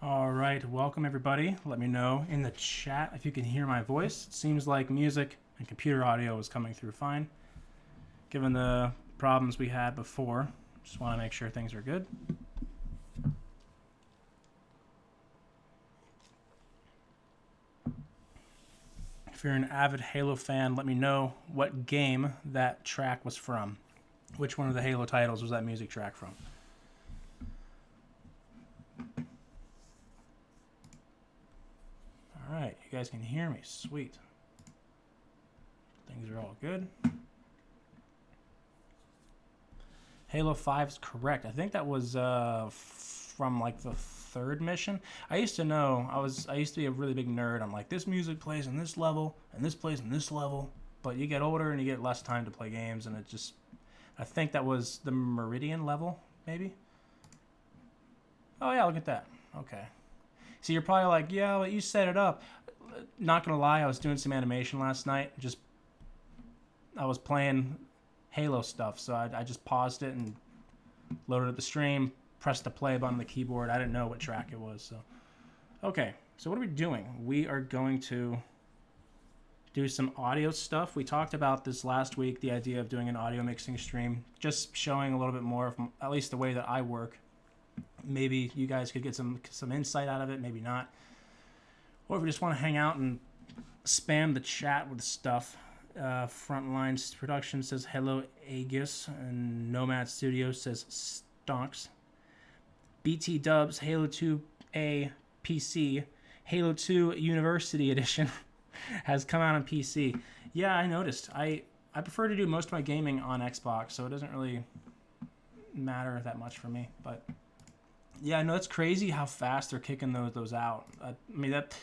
All right, welcome everybody. Let me know in the chat if you can hear my voice. It seems like music and computer audio is coming through fine. Given the problems we had before, just want to make sure things are good. If you're an avid Halo fan, let me know what game that track was from. Which one of the Halo titles was that music track from? All right, you guys can hear me. Sweet. Things are all good. Halo 5 is correct. I think that was from like the third mission. I used to know. I used to be a really big nerd. I'm like, this music plays in this level, and this plays in this level. But you get older and you get less time to play games, and it just. I think that was the Meridian level, maybe. Oh yeah, look at that. Okay. So you're probably like, yeah, well, you set it up. Not gonna lie, I was doing some animation last night. I was playing Halo stuff, so I just paused it and loaded up the stream, pressed the play button on the keyboard. I didn't know what track it was, so. Okay, so what are we doing? We are going to do some audio stuff. We talked about this last week, the idea of doing an audio mixing stream, just showing a little bit more of at least the way that I work. Maybe you guys could get some insight out of it, maybe not. Or if you just want to hang out and spam the chat with stuff. Frontlines Production says hello Aegis, and Nomad Studios says stonks. BT Dubs Halo 2A PC Halo 2 University Edition has come out on PC. Yeah, I noticed. I prefer to do most of my gaming on Xbox, so it doesn't really matter that much for me. But yeah, I know it's crazy how fast they're kicking those out. I mean that.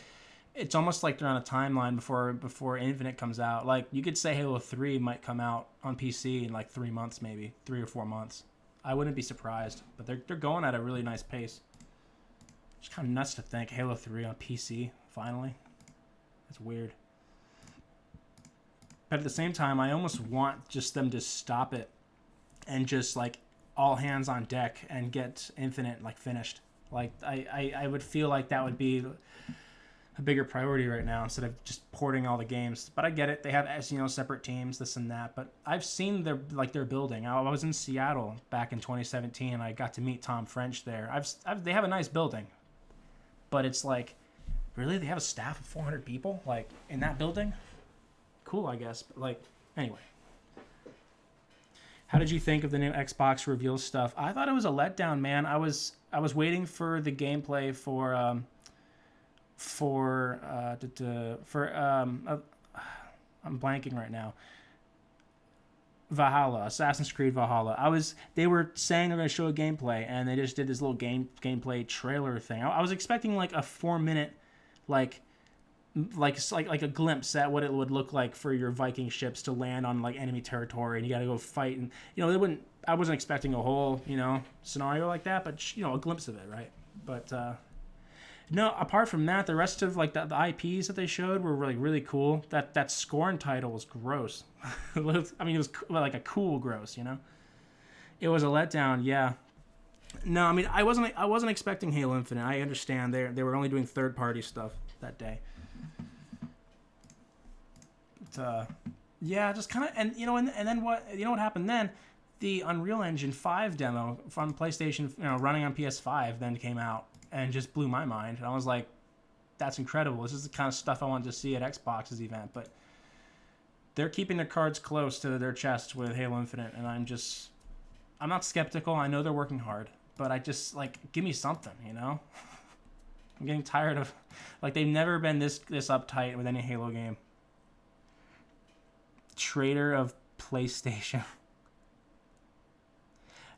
It's almost like they're on a timeline before Infinite comes out. Like, you could say Halo 3 might come out on PC in like 3 months, maybe 3 or 4 months. I wouldn't be surprised, but they're going at a really nice pace. It's kind of nuts to think Halo 3 on PC finally. That's weird. But at the same time, I almost want just them to stop it and just like all hands on deck and get Infinite like finished. Like I would feel like that would be a bigger priority right now instead of just porting all the games. But I get it. They have separate teams, this and that. But I've seen their building. I was in Seattle back in 2017, and I got to meet Tom French there. They have a nice building, but it's like, really, they have a staff of 400 people like in that building? Cool, I guess. But like, anyway. How did you think of the new Xbox reveal stuff? I thought it was a letdown, man. I was waiting for the gameplay for I'm blanking right now. Valhalla, Assassin's Creed Valhalla. They were saying they're going to show a gameplay, and they just did this little gameplay trailer thing. I was expecting like a 4-minute, like a glimpse at what it would look like for your Viking ships to land on like enemy territory, and you got to go fight. And I wasn't expecting a whole scenario like that, but a glimpse of it, right? But no, apart from that, the rest of like the IPs that they showed were like really cool. That Scorn title was gross. I mean, it was like a cool gross, It was a letdown, yeah. No, I mean, I wasn't expecting Halo Infinite. I understand they were only doing third-party stuff that day. But yeah, just kind of and then what happened then? The Unreal Engine 5 demo from PlayStation, running on PS5 then came out. And just blew my mind. And I was like, that's incredible. This is the kind of stuff I wanted to see at Xbox's event. But they're keeping their cards close to their chest with Halo Infinite. And I'm not skeptical. I know they're working hard. But I just, give me something, I'm getting tired of, they've never been this uptight with any Halo game. Traitor of PlayStation.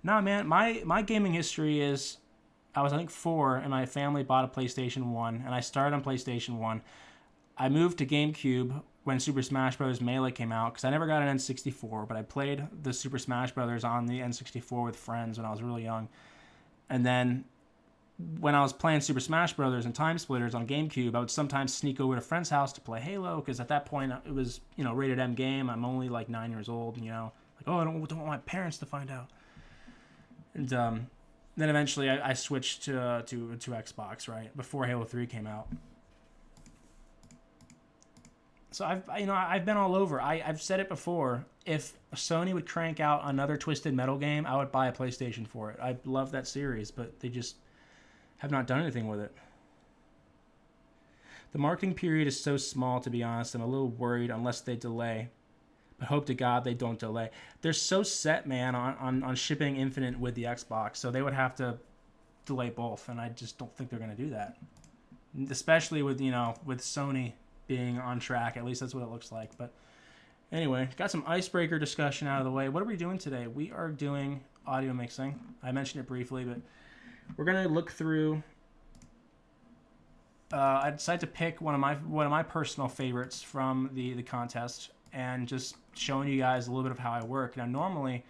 Nah, man, my gaming history is, I was, I think, 4, and my family bought a PlayStation 1, and I started on PlayStation 1. I moved to GameCube when Super Smash Bros. Melee came out, because I never got an N64, but I played the Super Smash Bros. On the N64 with friends when I was really young. And then, when I was playing Super Smash Bros. And Time Splitters on GameCube, I would sometimes sneak over to a friend's house to play Halo, because at that point, it was, rated M game. I'm only, 9 years old, I don't want my parents to find out. And, Then eventually I switched to Xbox, right, before Halo 3 came out. So I've been all over. I've said it before. If Sony would crank out another Twisted Metal game, I would buy a PlayStation for it. I love that series, but they just have not done anything with it. The marketing period is so small, to be honest. I'm a little worried unless they delay. But hope to God they don't delay. They're so set, man, on shipping Infinite with the Xbox, so they would have to delay both, and I just don't think they're going to do that. Especially with Sony being on track. At least that's what it looks like. But anyway, got some icebreaker discussion out of the way. What are we doing today? We are doing audio mixing. I mentioned it briefly, but we're going to look through... I decided to pick one of my personal favorites from the contest, and just showing you guys a little bit of how I work. Now, normally,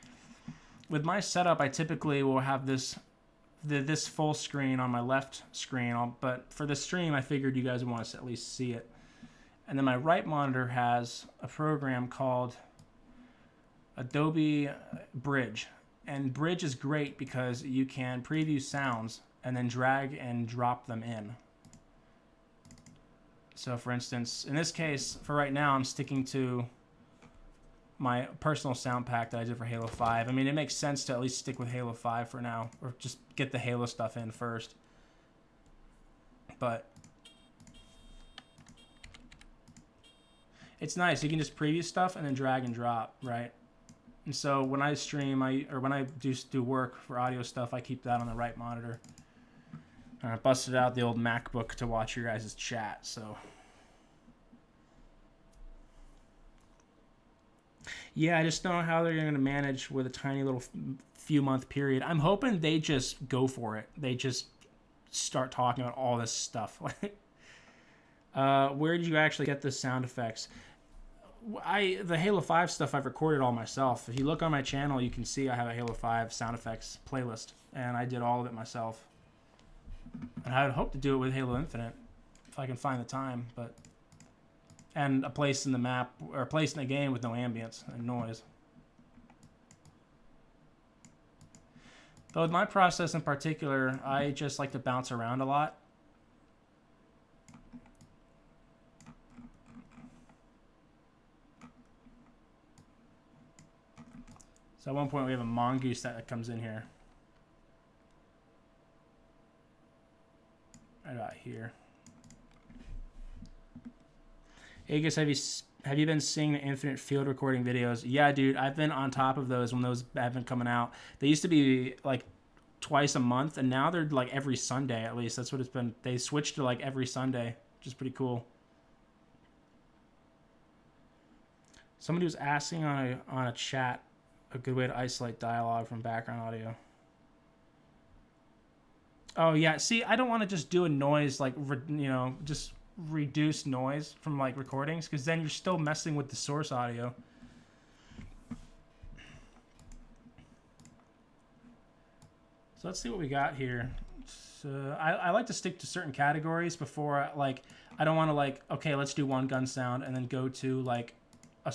with my setup, I typically will have this full screen on my left screen, but for the stream, I figured you guys would want to at least see it. And then my right monitor has a program called Adobe Bridge. And Bridge is great because you can preview sounds and then drag and drop them in. So for instance, in this case, for right now, I'm sticking to my personal sound pack that I did for Halo 5. I mean, it makes sense to at least stick with Halo 5 for now, or just get the Halo stuff in first. But it's nice. You can just preview stuff and then drag and drop, right? And so when I stream, when I do work for audio stuff, I keep that on the right monitor. I busted out the old MacBook to watch your guys' chat, so... Yeah, I just don't know how they're going to manage with a tiny little few month period. I'm hoping they just go for it. They just start talking about all this stuff. Where did you actually get the sound effects? The Halo 5 stuff I've recorded all myself. If you look on my channel, you can see I have a Halo 5 sound effects playlist, and I did all of it myself. And I would hope to do it with Halo Infinite if I can find the time, and a place in the map, or a place in the game with no ambience and noise. But with my process in particular, I just like to bounce around a lot. So at one point we have a mongoose that comes in here. Right about here. Aegis, have you been seeing the Infinite field recording videos? Yeah, dude, I've been on top of those when those have been coming out. They used to be like twice a month, and now they're like every Sunday at least. That's what it's been. They switched to like every Sunday, which is pretty cool. Somebody was asking on a chat a good way to isolate dialogue from background audio. Oh yeah, see, I don't want to just do a noise like just reduce noise from like recordings, because then you're still messing with the source audio. So let's see what we got here. So I like to stick to certain categories before I don't want to okay, let's do one gun sound and then go to like a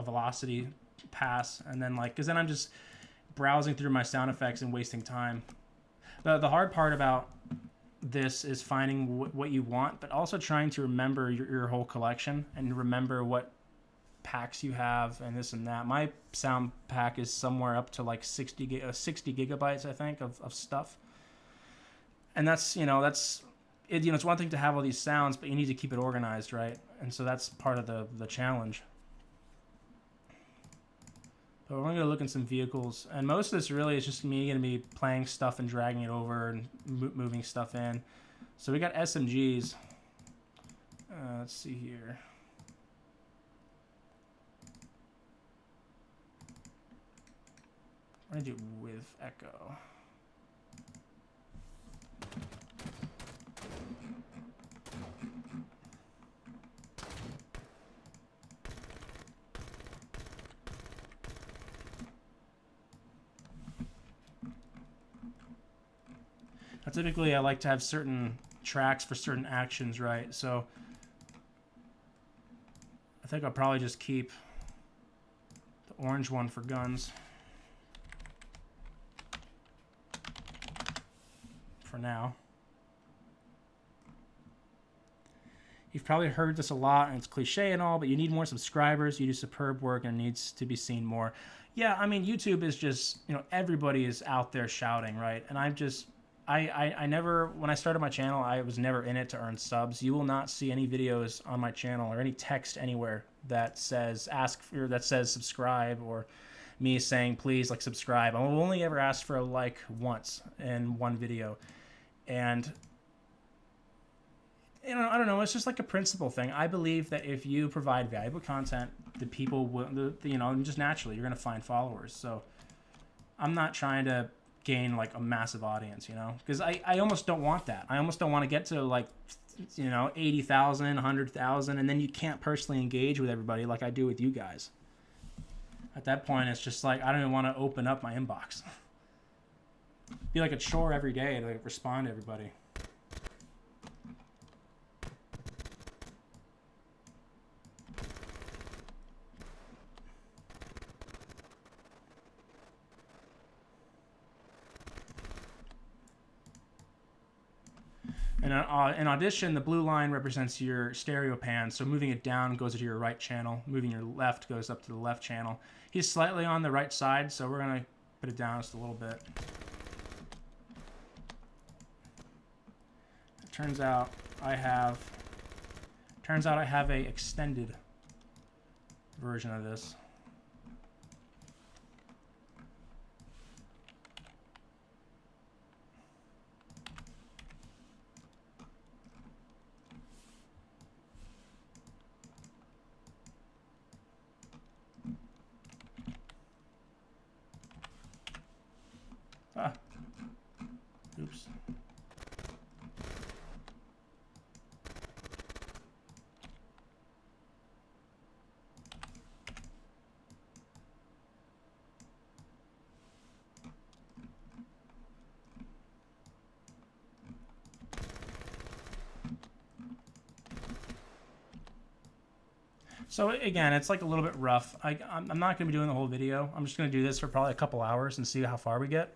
velocity pass, and then because then I'm just browsing through my sound effects and wasting time. The hard part about this is finding what you want, but also trying to remember your whole collection and remember what packs you have and this and that. My sound pack is somewhere up to like 60 gigabytes, I think, of stuff. And that's it's one thing to have all these sounds, but you need to keep it organized, right? And so that's part of the challenge. But we're going to look in some vehicles, and most of this really is just me going to be playing stuff and dragging it over and moving stuff in. So we got SMGs. Let's see here. We're going to do with echo. Now, typically, I like to have certain tracks for certain actions, right? So I think I'll probably just keep the orange one for guns. now. You've probably heard this a lot, and it's cliche and all, but you need more subscribers. You do superb work, and it needs to be seen more. Yeah, I mean, YouTube is just, everybody is out there shouting, right? And I never, when I started my channel, I was never in it to earn subs. You will not see any videos on my channel or any text anywhere that says that says subscribe, or me saying please subscribe. I will only ever ask for a like once in one video, and I don't know. It's just like a principle thing. I believe that if you provide valuable content, the people will, just naturally you're gonna find followers. So I'm not trying to gain a massive audience, because I almost don't want that. I almost don't want to get to 80,000, 100,000, and then you can't personally engage with everybody like I do with you guys. At that point, it's just I don't even want to open up my inbox. Be like a chore every day to respond to everybody. And in Audition, the blue line represents your stereo pan, so moving it down goes to your right channel. Moving your left goes up to the left channel. He's slightly on the right side, so we're going to put it down just a little bit. It turns out I have a extended version of this. Oops. So again, it's a little bit rough. I'm not going to be doing the whole video. I'm just going to do this for probably a couple hours and see how far we get.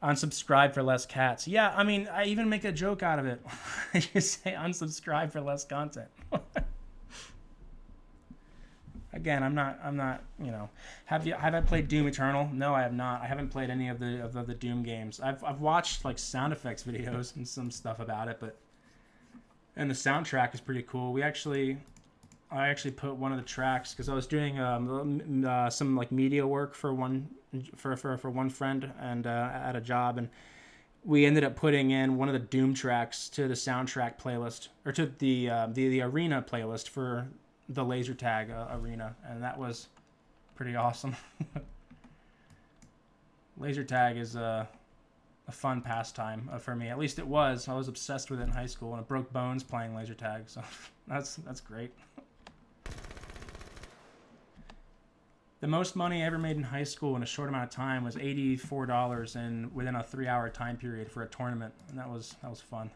Unsubscribe for less cats. Yeah, I mean, I even make a joke out of it. I just say unsubscribe for less content. Again, I'm not, have I played Doom Eternal? No, I have not. I haven't played any of the Doom games. I've watched sound effects videos and some stuff about it, and the soundtrack is pretty cool. I actually put one of the tracks, because I was doing some media work for one friend and at a job, and we ended up putting in one of the Doom tracks to the soundtrack playlist, or to the arena playlist for the laser tag arena, and that was pretty awesome. Laser tag is a fun pastime for me. At least it was. I was obsessed with it in high school, and I broke bones playing laser tag, so that's great. The most money I ever made in high school in a short amount of time was $84 within a 3-hour time period for a tournament, and that was fun.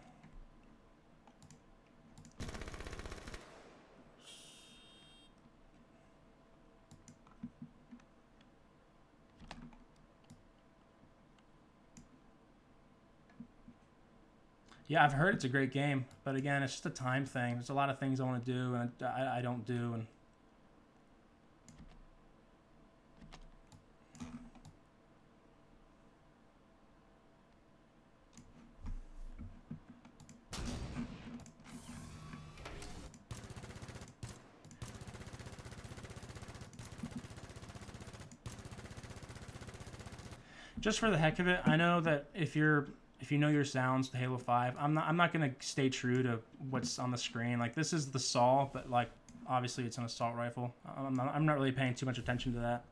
Yeah, I've heard it's a great game, but again, it's just a time thing. There's a lot of things I want to do, and I don't do, and just for the heck of it, I know that if you know your sounds to Halo 5, I'm not gonna stay true to what's on the screen. This is the saw, but obviously it's an assault rifle. I'm not really paying too much attention to that.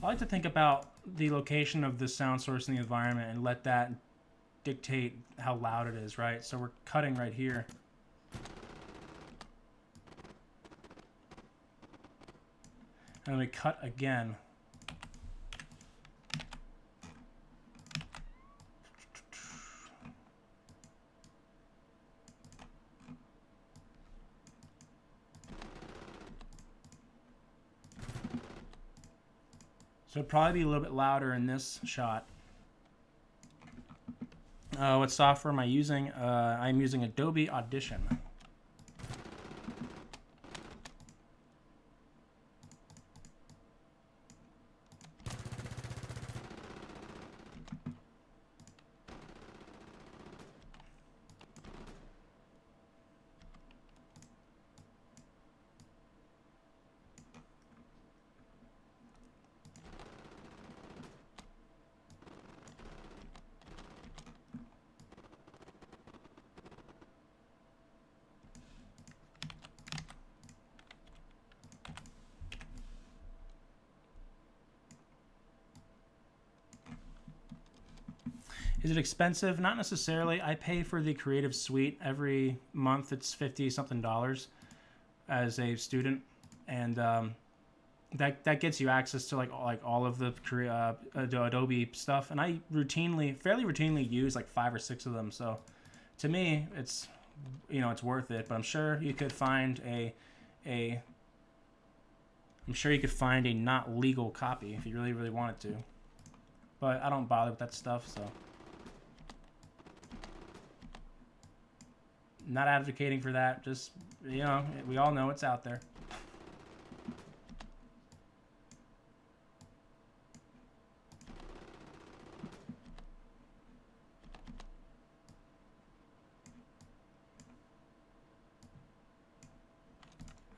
I like to think about the location of the sound source in the environment and let that dictate how loud it is, right? So we're cutting right here. And then we cut again. So it'd probably be a little bit louder in this shot. What software am I using? I'm using Adobe Audition. Is it expensive? Not necessarily. I pay for the Creative Suite every month. It's $50-something as a student, and that gets you access to like all of the Adobe stuff. And I fairly routinely use like 5 or 6 of them. So to me, it's it's worth it. But I'm sure you could find a not legal copy if you really wanted to. But I don't bother with that stuff, so. Not advocating for that. Just, we all know it's out there.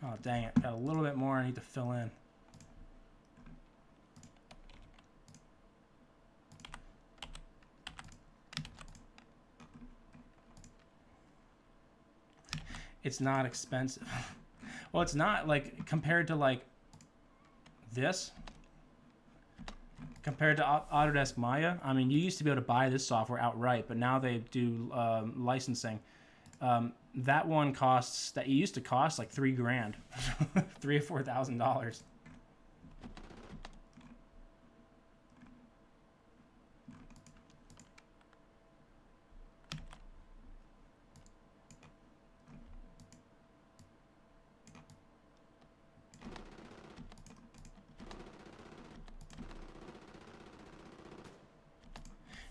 Oh, dang it. Got a little bit more I need to fill in. It's not expensive. Well, it's not, like, compared to, like, this. Compared to Autodesk Maya. I mean, you used to be able to buy this software outright, but now they do licensing. That one used to cost like $3,000, $3,000 or $4,000.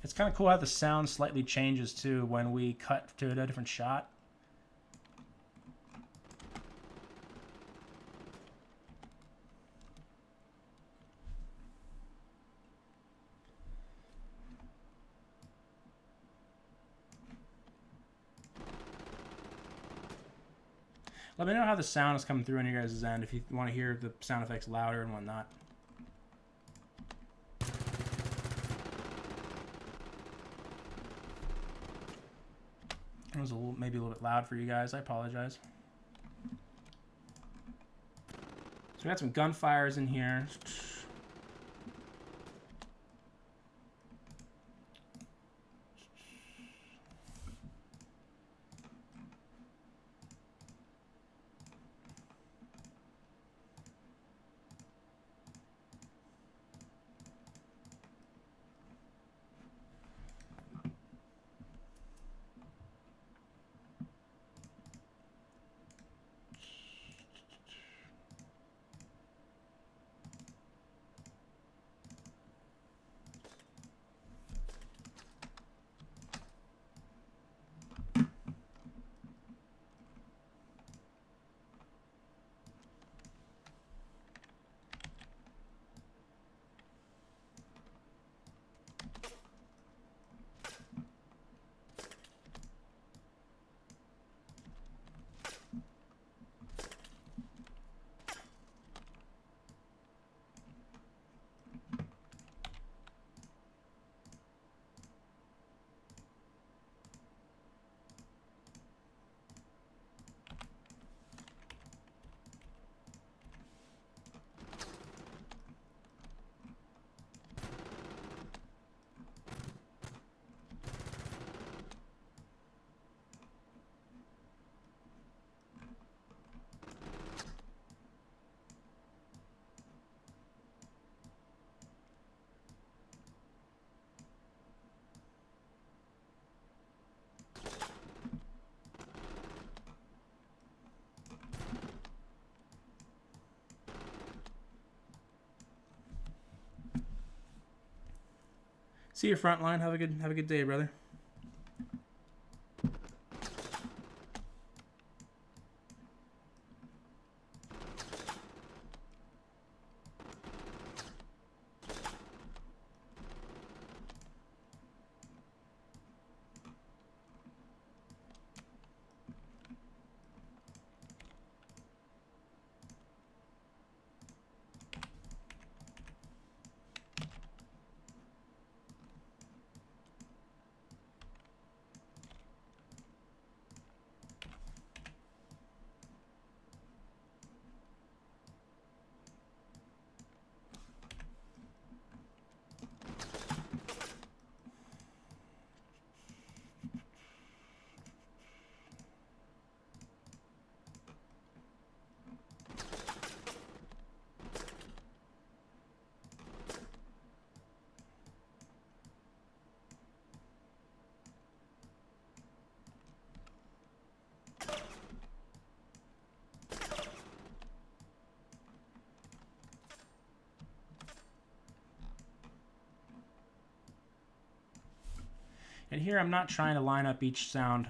It's kind of cool how the sound slightly changes too when we cut to a different shot. Let me know how the sound is coming through on your guys' end if you want to hear the sound effects louder and whatnot. It was maybe a little bit loud for you guys. I apologize. So we got some gunfires in here. See you, Frontline. Have a good day, brother. And here I'm not trying to line up each sound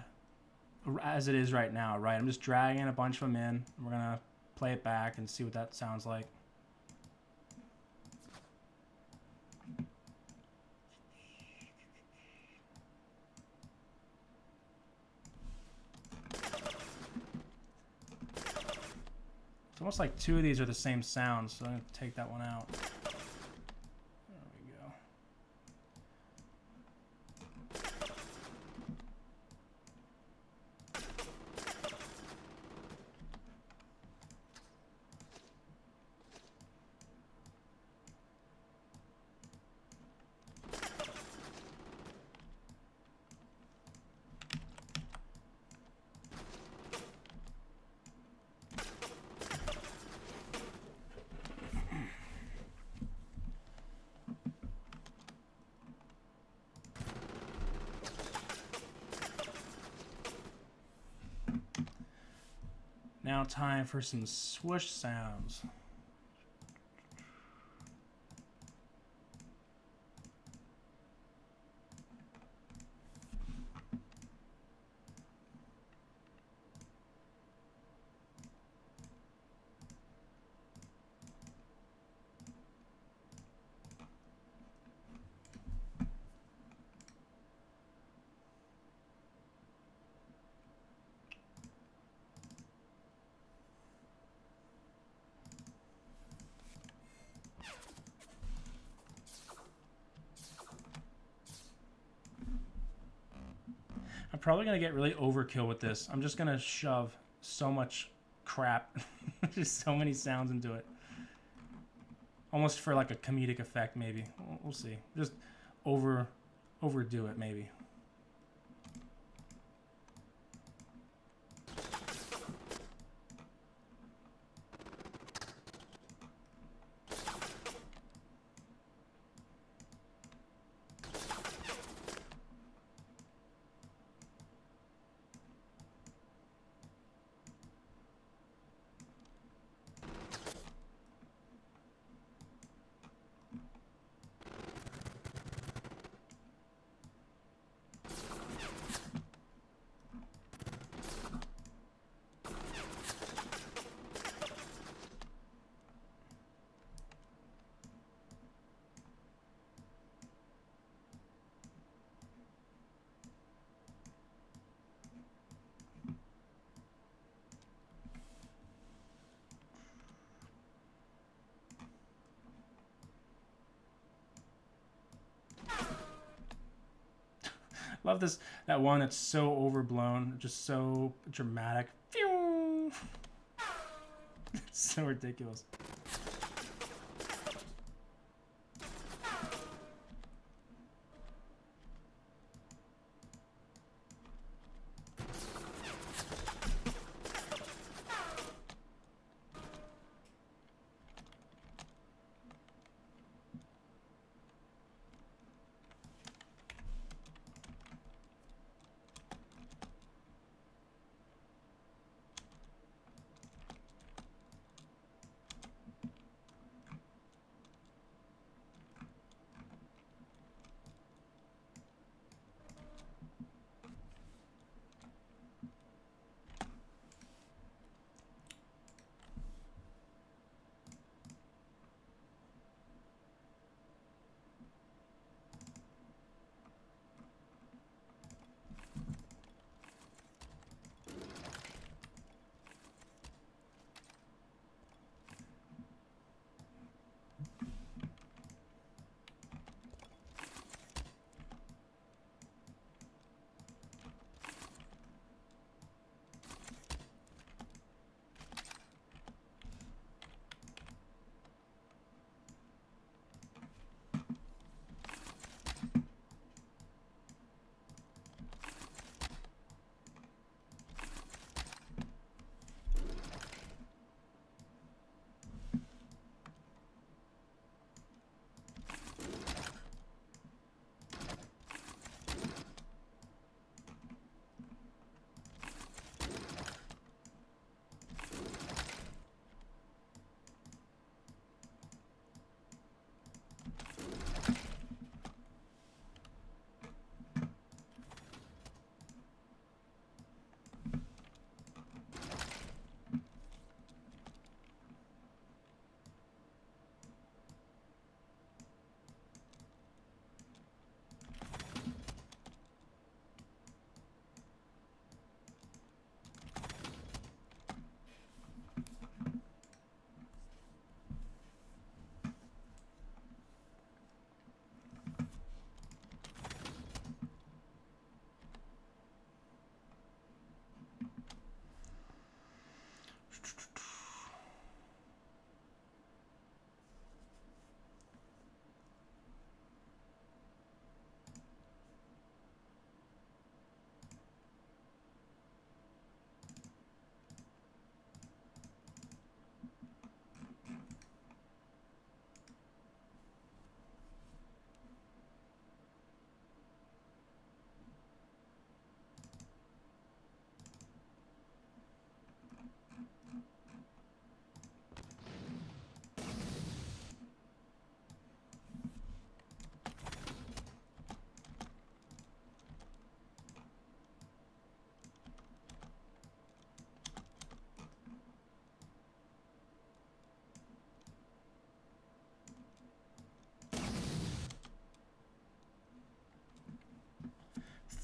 as it is right now, right? I'm just dragging a bunch of them in. We're going to play it back and see what that sounds like. It's almost like two of these are the same sound, so I'm going to take that one out. There we go. Now time for some swoosh sounds. I'm probably going to get really overkill with this. I'm just going to shove so much crap, just so many sounds into it. Almost for like a comedic effect, maybe. We'll see. Just overdo it, maybe. Love this, that one that's so overblown, just so dramatic. It's so ridiculous.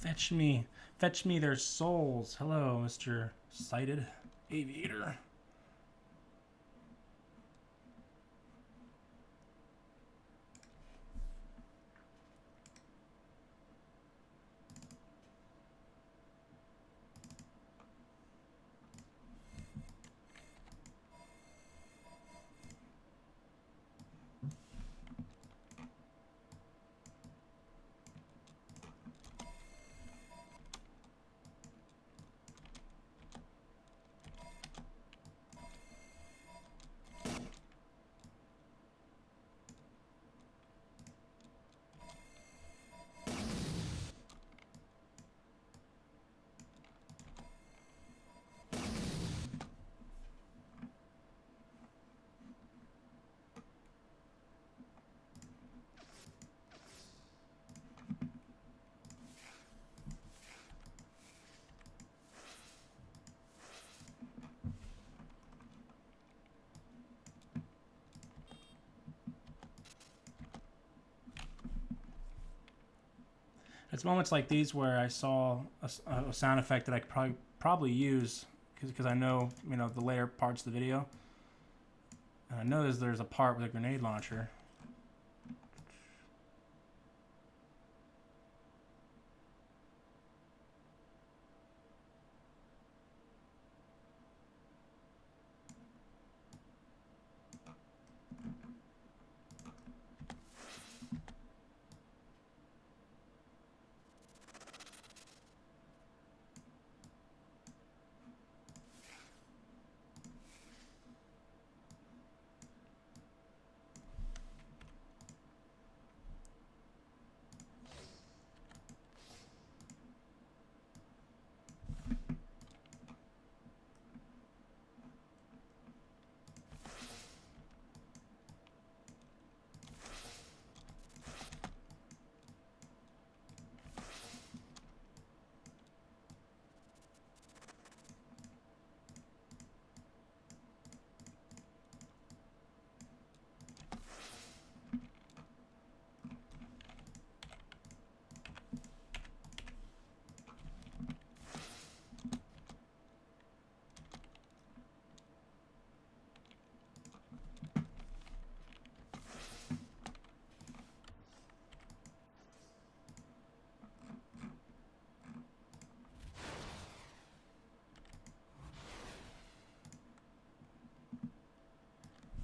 Fetch me their souls. Hello, Mr. Sighted Aviator. It's moments like these where I saw a sound effect that I could probably use because I know, you know, the later parts of the video. And I know there's a part with a grenade launcher.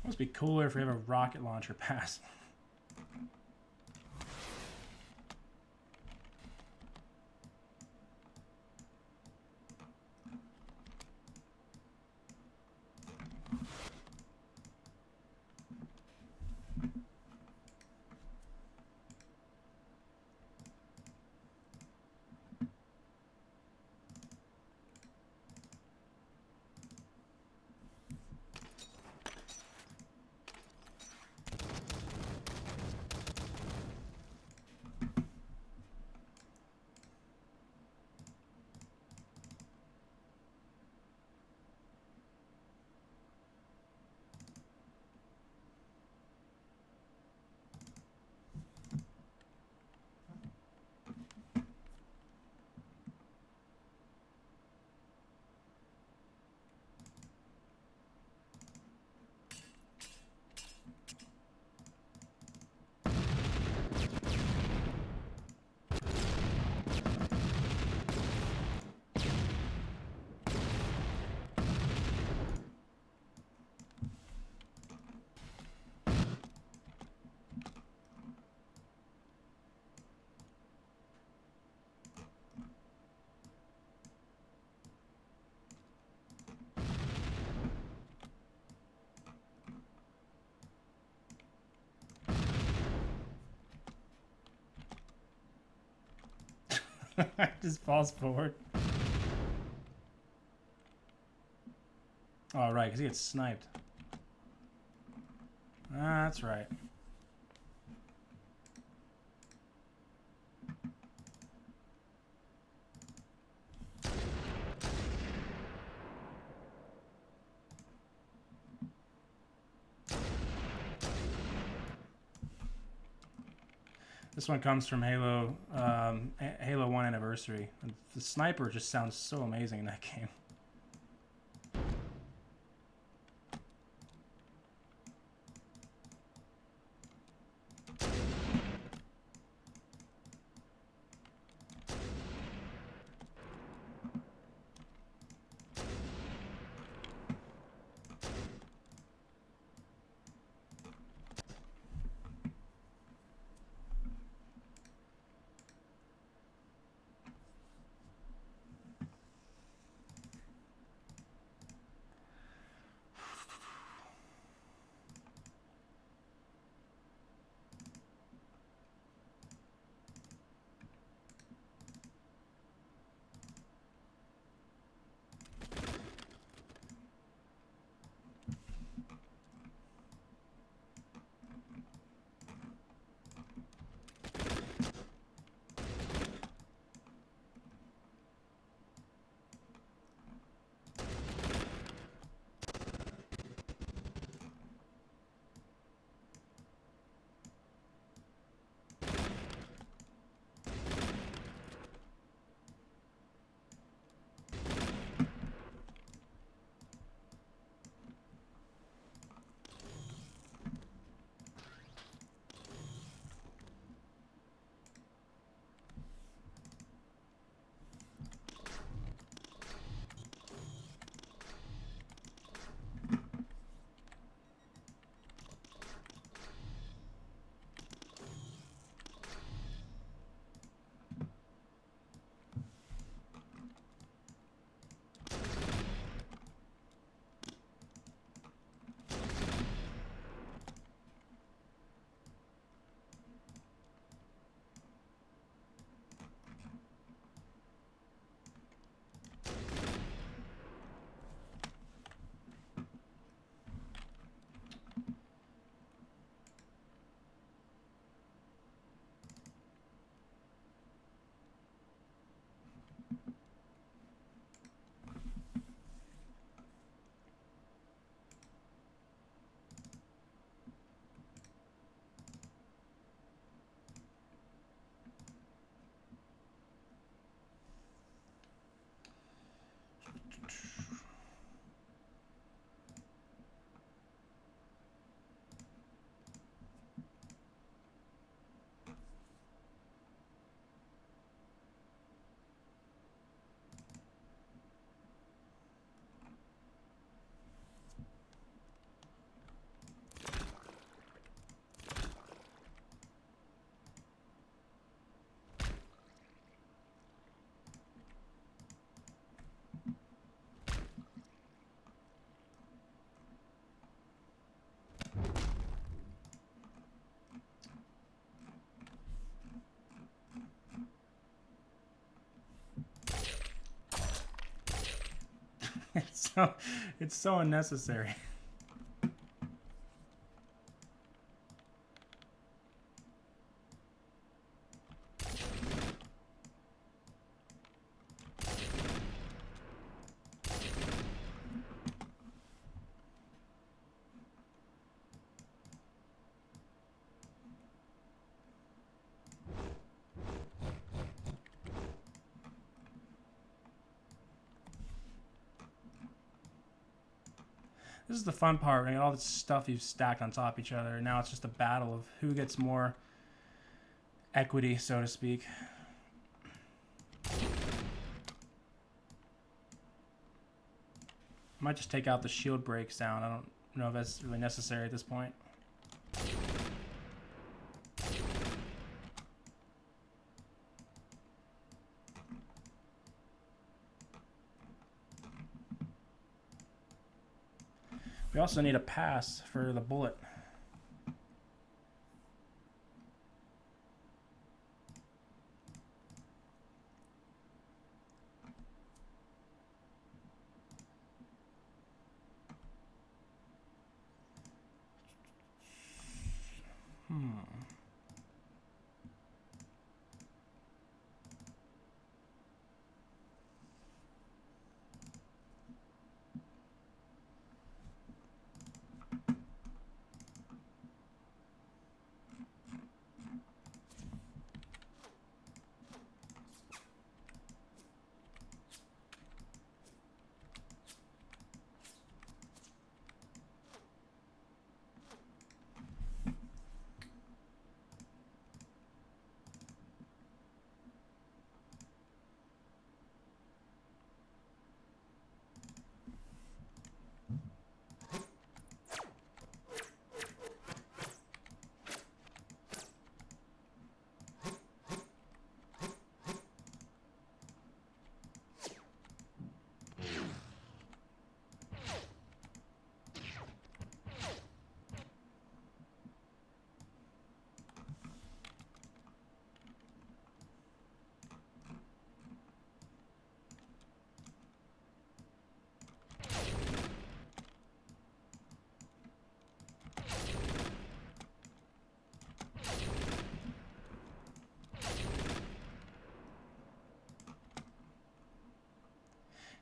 Must be cooler if we have a rocket launcher pass. Just falls forward. Oh, right, because he gets sniped. Ah, that's right. This one comes from Halo 1 Anniversary. The sniper just sounds so amazing in that game. It's so unnecessary. This is the fun part, right? All this stuff you've stacked on top of each other. Now it's just a battle of who gets more equity, so to speak. I might just take out the shield break sound. I don't know if that's really necessary at this point. We also need a pass for the bullet.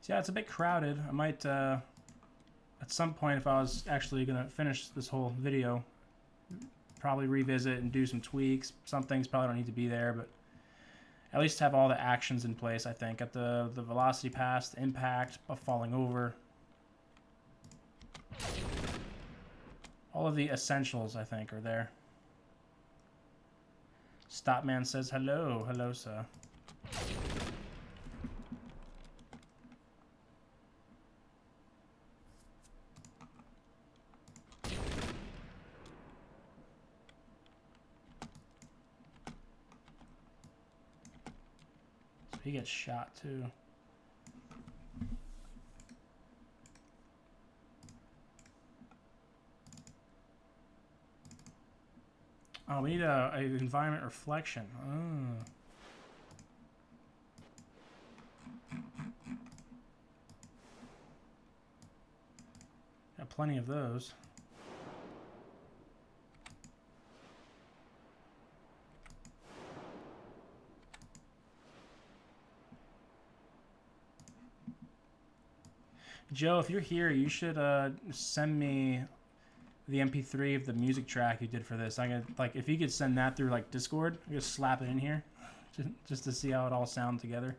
So yeah, it's a bit crowded. I might, at some point, if I was actually going to finish this whole video, probably revisit and do some tweaks. Some things probably don't need to be there, but at least have all the actions in place, I think. Got the velocity pass, the impact of falling over. All of the essentials, I think, are there. Stopman says hello. Hello, sir. So he gets shot, too. Oh, we need a environment reflection. Oh. Got plenty of those. Joe, if you're here, you should send me the MP3 of the music track you did for this. I could, like, if you could send that through like Discord, I could slap it in here, just to see how it all sounds together.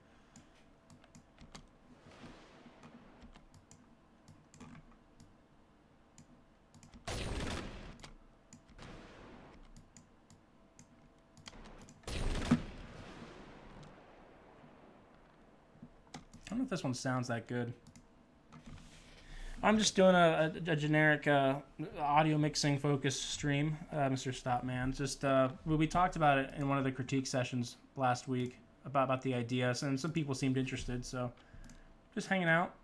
I don't know if this one sounds that good. I'm just doing a generic audio mixing focused stream, Mr. Stopman. Just we talked about it in one of the critique sessions last week about the ideas, and some people seemed interested, so just hanging out.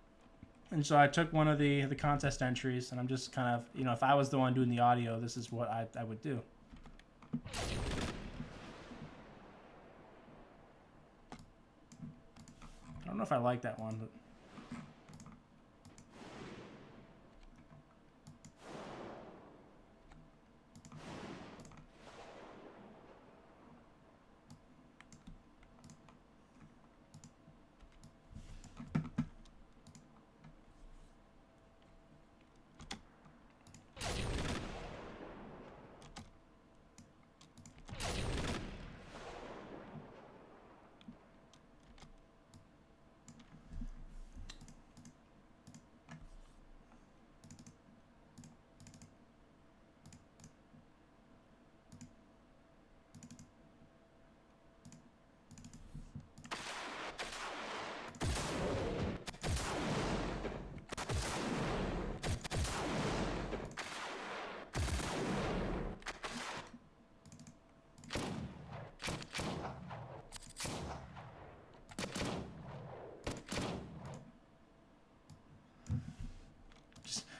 And so I took one of the contest entries, and I'm just kind of, you know, if I was the one doing the audio, this is what I would do. I don't know if I like that one, but...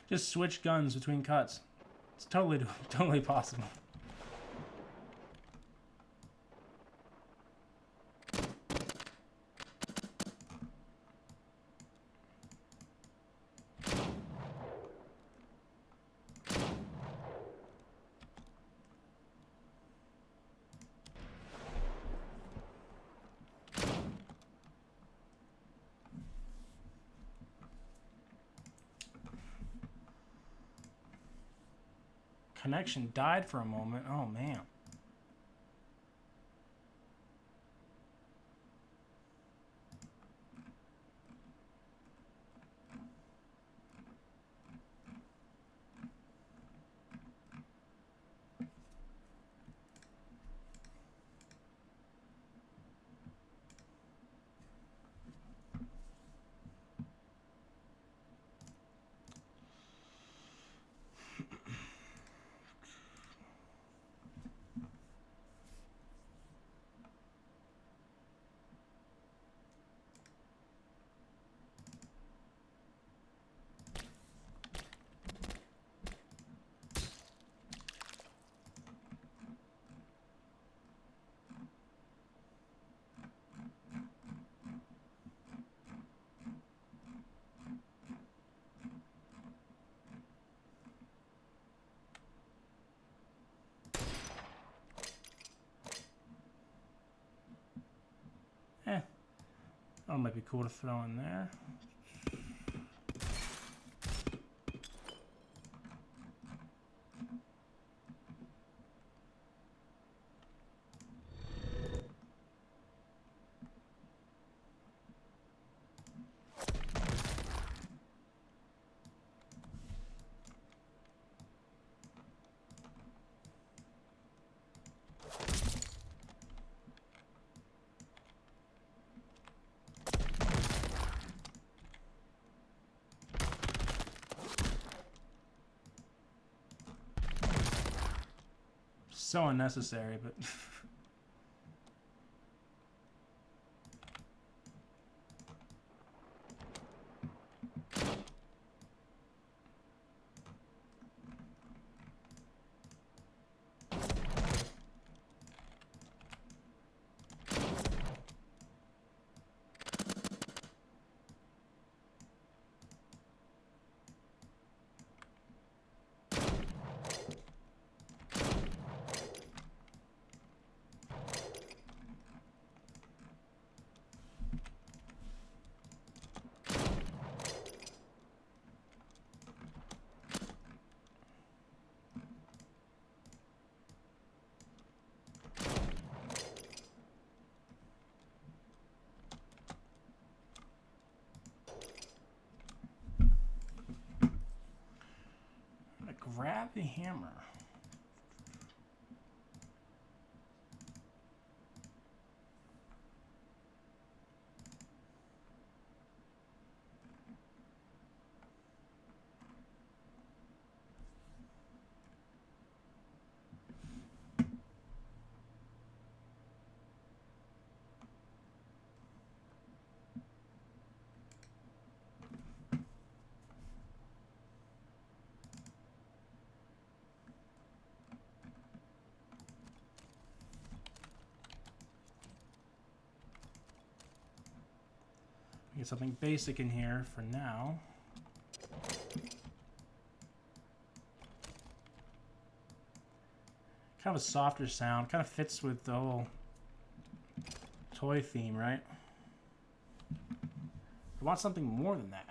Just switch guns between cuts. It's totally possible. Connection died for a moment. Oh, man. Oh, might be cool to throw in there. So unnecessary, but grab the hammer. Get something basic in here for now. Kind of a softer sound. Kind of fits with the whole toy theme, right? I want something more than that.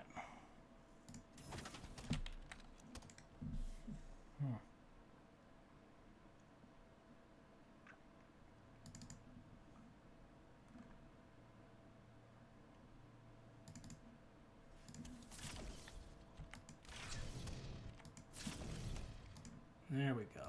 There we go.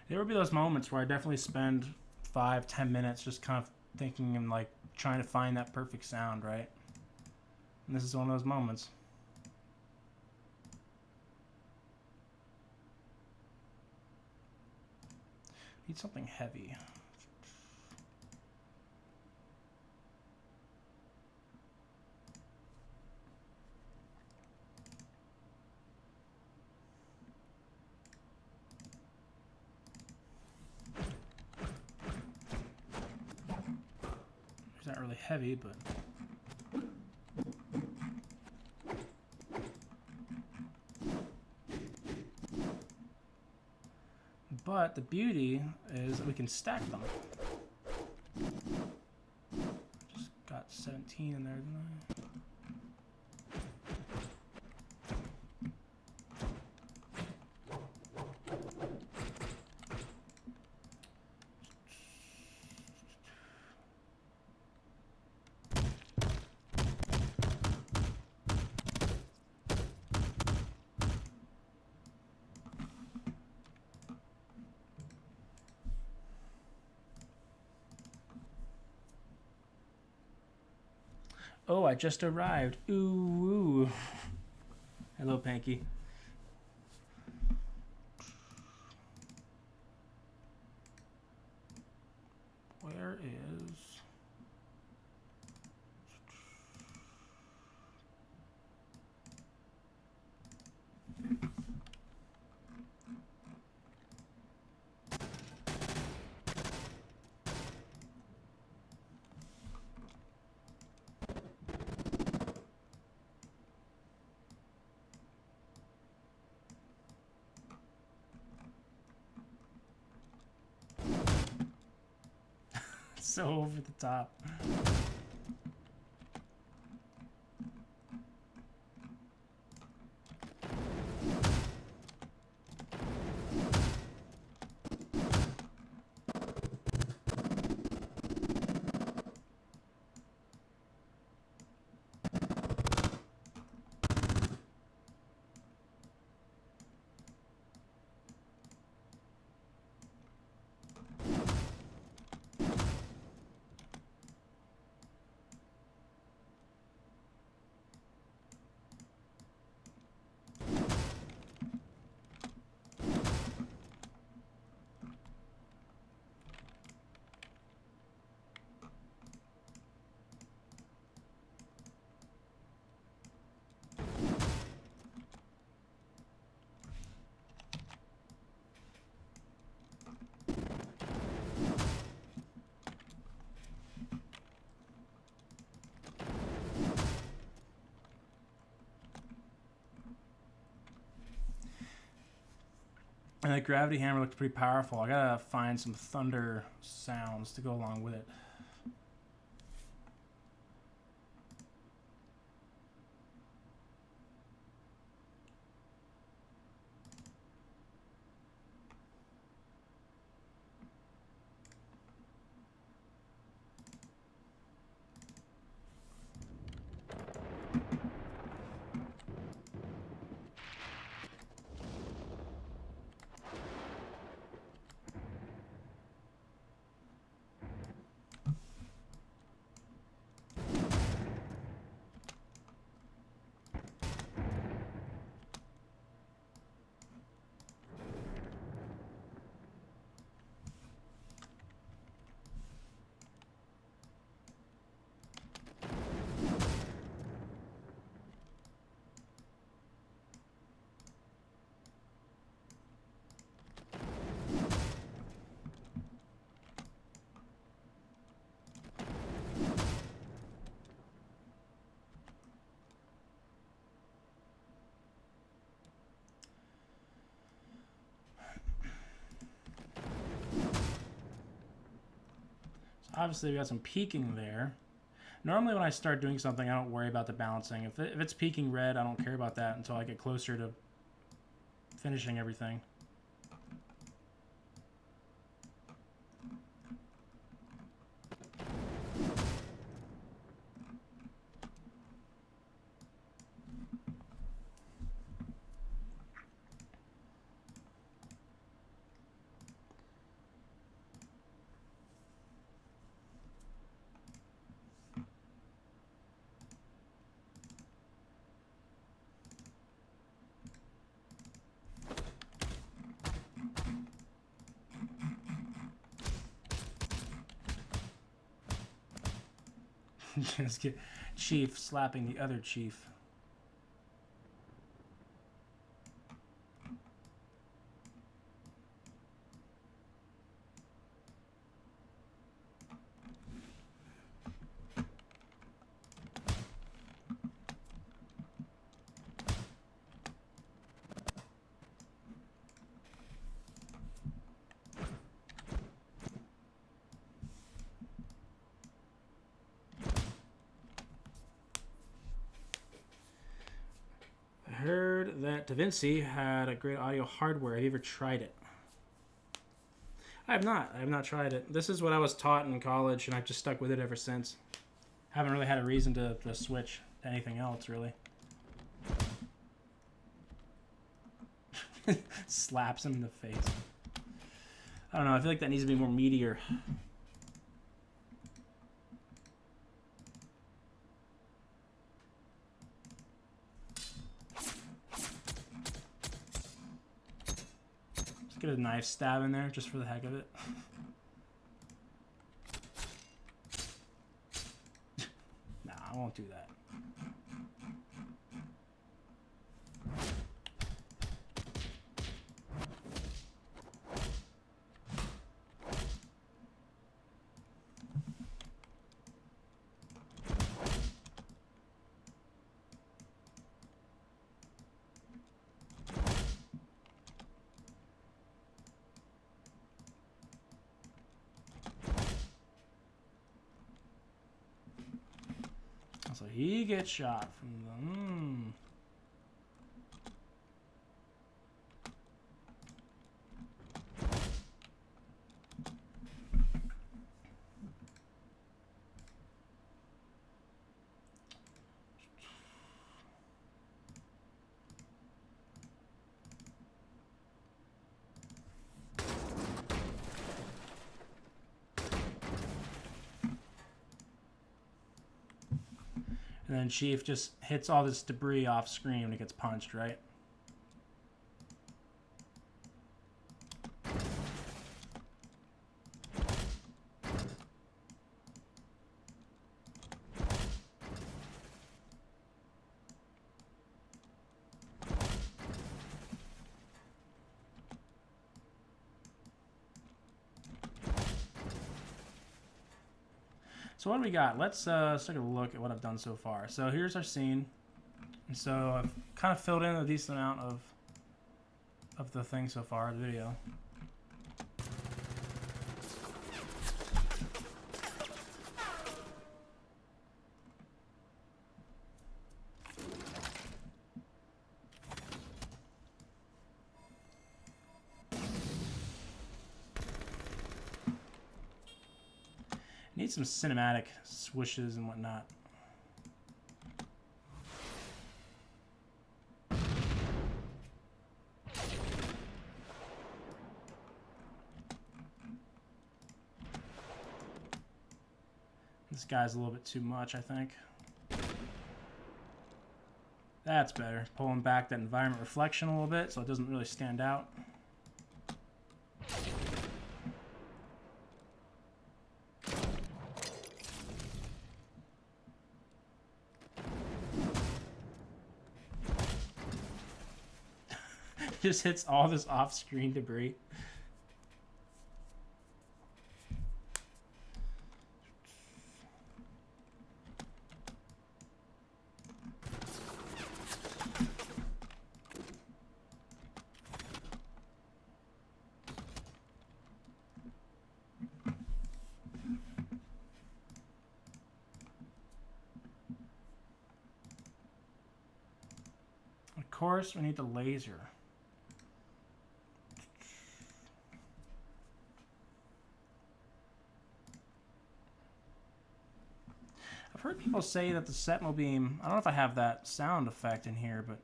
There would be those moments where I definitely spend 5-10 minutes just kind of thinking and like trying to find that perfect sound, right? And this is one of those moments. Need something heavy. It's not really heavy, but the beauty is that we can stack them. Just got 17 in there, didn't I? Oh, I just arrived. Ooh. Hello, Panky. Where is... so over the top. And the gravity hammer looked pretty powerful. I gotta find some thunder sounds to go along with it. Obviously, we got some peaking there. Normally, when I start doing something, I don't worry about the balancing. If it's peaking red, I don't care about that until I get closer to finishing everything. Just get Chief slapping the other Chief. Heard that DaVinci had a great audio hardware. Have you ever tried it? I have not. I have not tried it. This is what I was taught in college, and I've just stuck with it ever since. Haven't really had a reason to switch to anything else, really. Slaps him in the face. I don't know. I feel like that needs to be more meatier. Let's get a knife stab in there just for the heck of it. Nah, I won't do that. So he gets shot from the... And then Chief just hits all this debris off screen when he gets punched, right? So what do we got? Let's take a look at what I've done so far. So here's our scene. And so I've kind of filled in a decent amount of the thing so far, the video. Need some cinematic swooshes and whatnot. This guy's a little bit too much, I think. That's better. Pulling back that environment reflection a little bit so it doesn't really stand out. Just hits all this off-screen debris. Of course, we need the laser. I've heard people say that the Sentinel beam, I don't know if I have that sound effect in here, but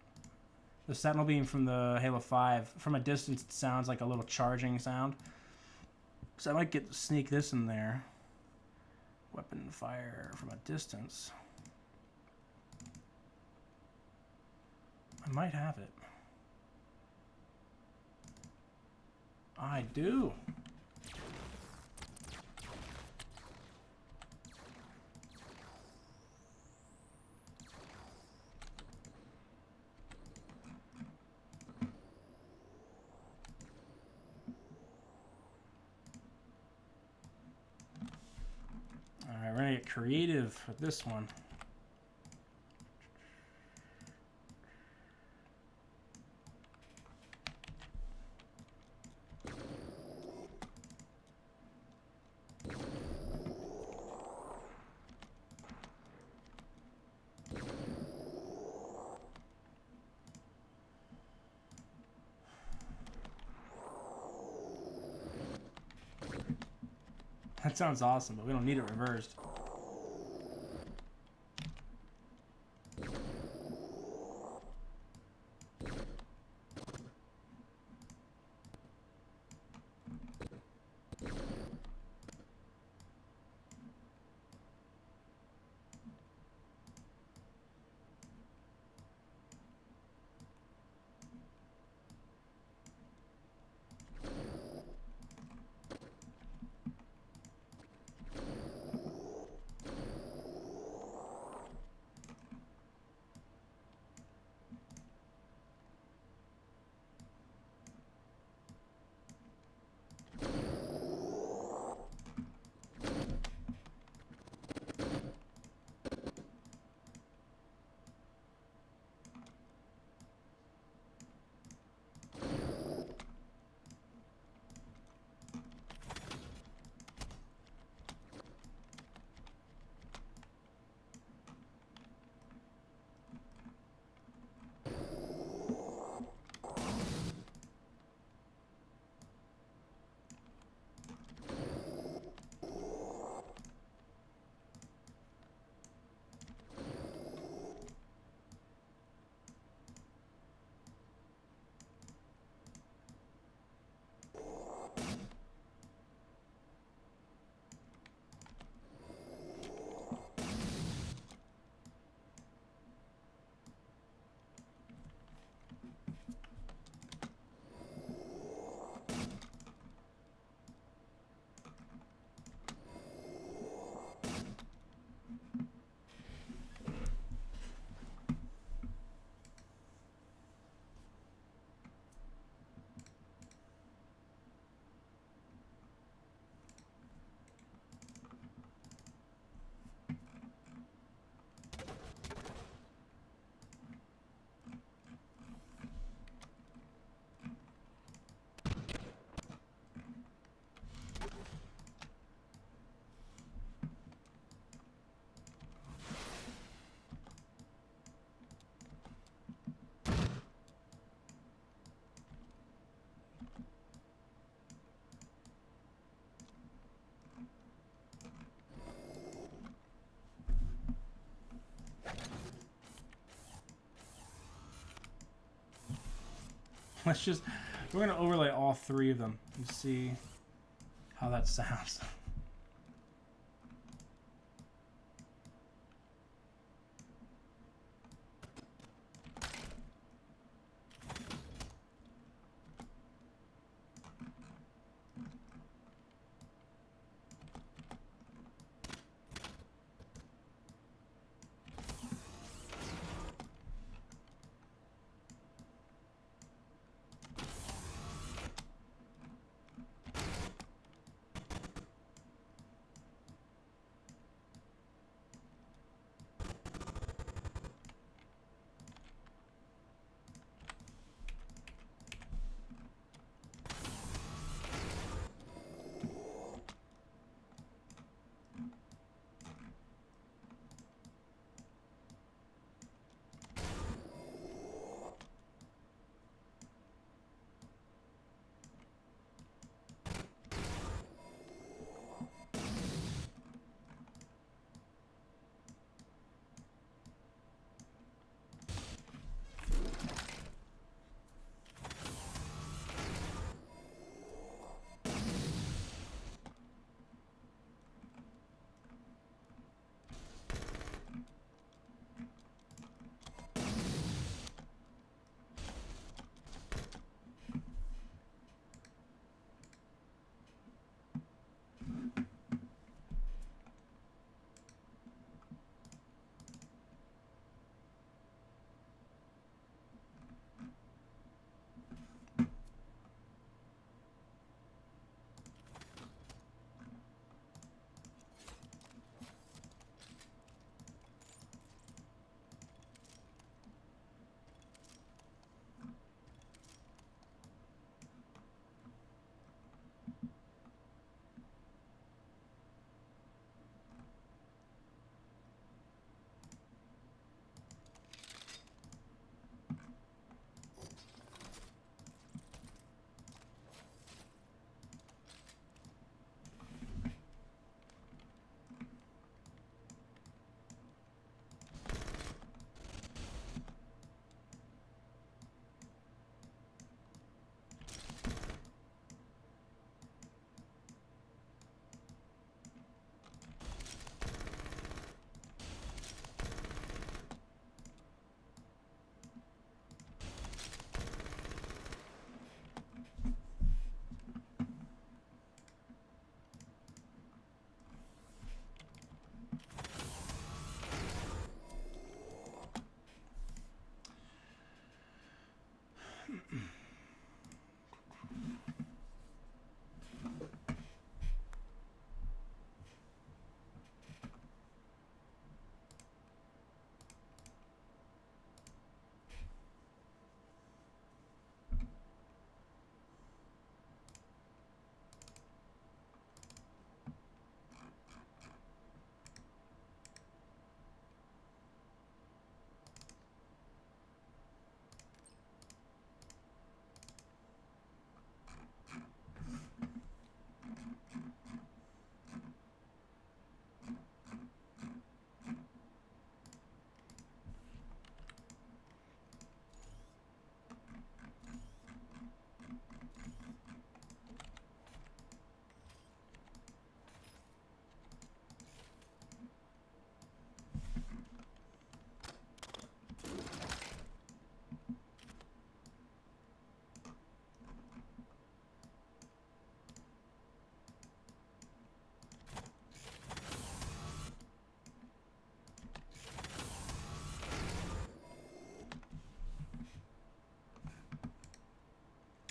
the Sentinel beam from the Halo 5, from a distance it sounds like a little charging sound. So I might sneak this in there. Weapon fire from a distance. I might have it. I do. Alright, we're gonna get creative with this one. That sounds awesome, but we don't need it reversed. We're gonna overlay all three of them and see how that sounds.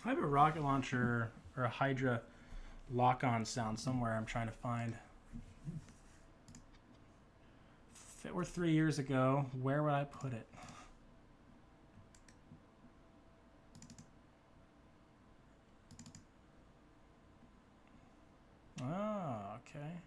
I have a rocket launcher or a Hydra lock-on sound somewhere I'm trying to find. If it were 3 years ago, where would I put it? Oh, okay.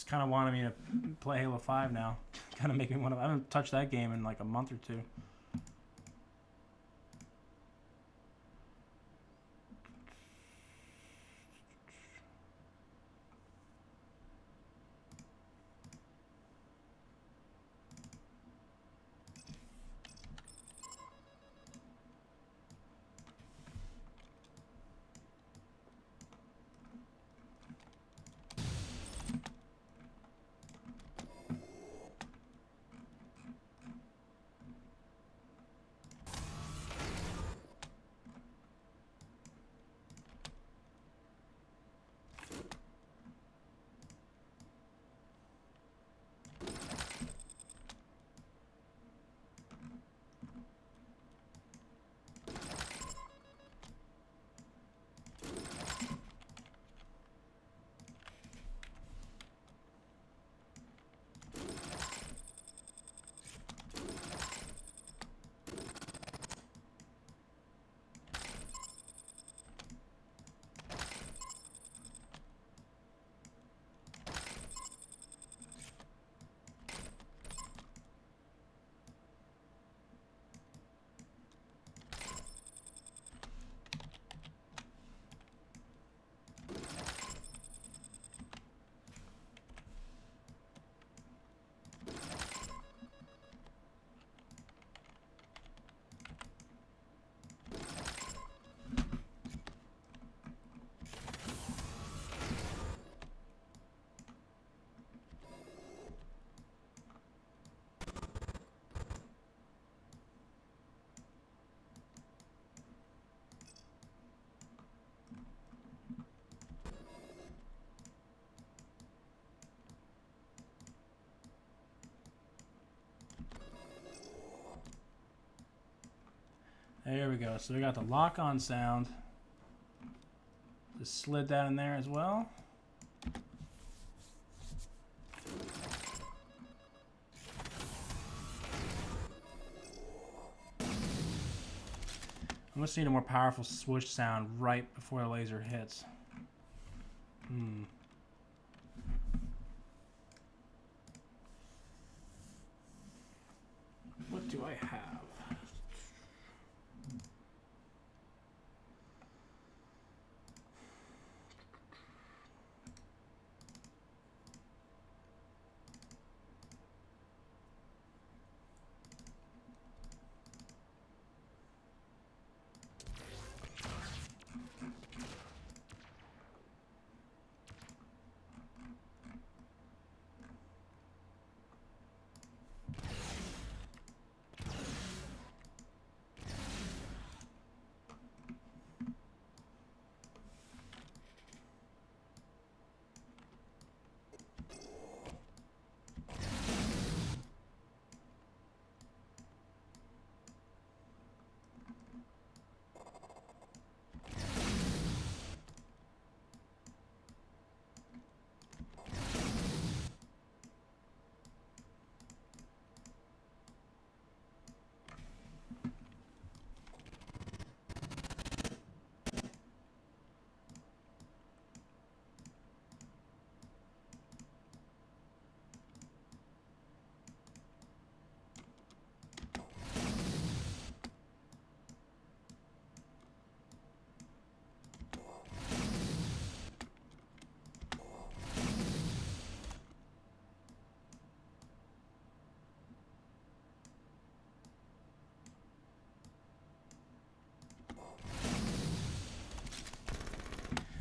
Just kind of wanted me to play Halo 5 now. Kind of make me want to. I haven't touched that game in like a month or two. There we go. So we got the lock-on sound. Just slid that in there as well. I'm just need a more powerful swoosh sound right before the laser hits. What do I have?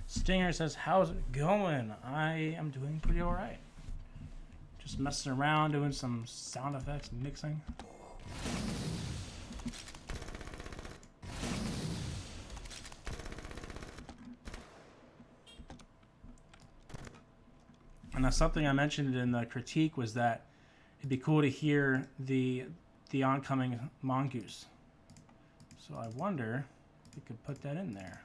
Stinger says, how's it going? I am doing pretty alright. Just messing around, doing some sound effects, mixing. And that's something I mentioned in the critique was that it'd be cool to hear the oncoming mongoose. So I wonder if we could put that in there.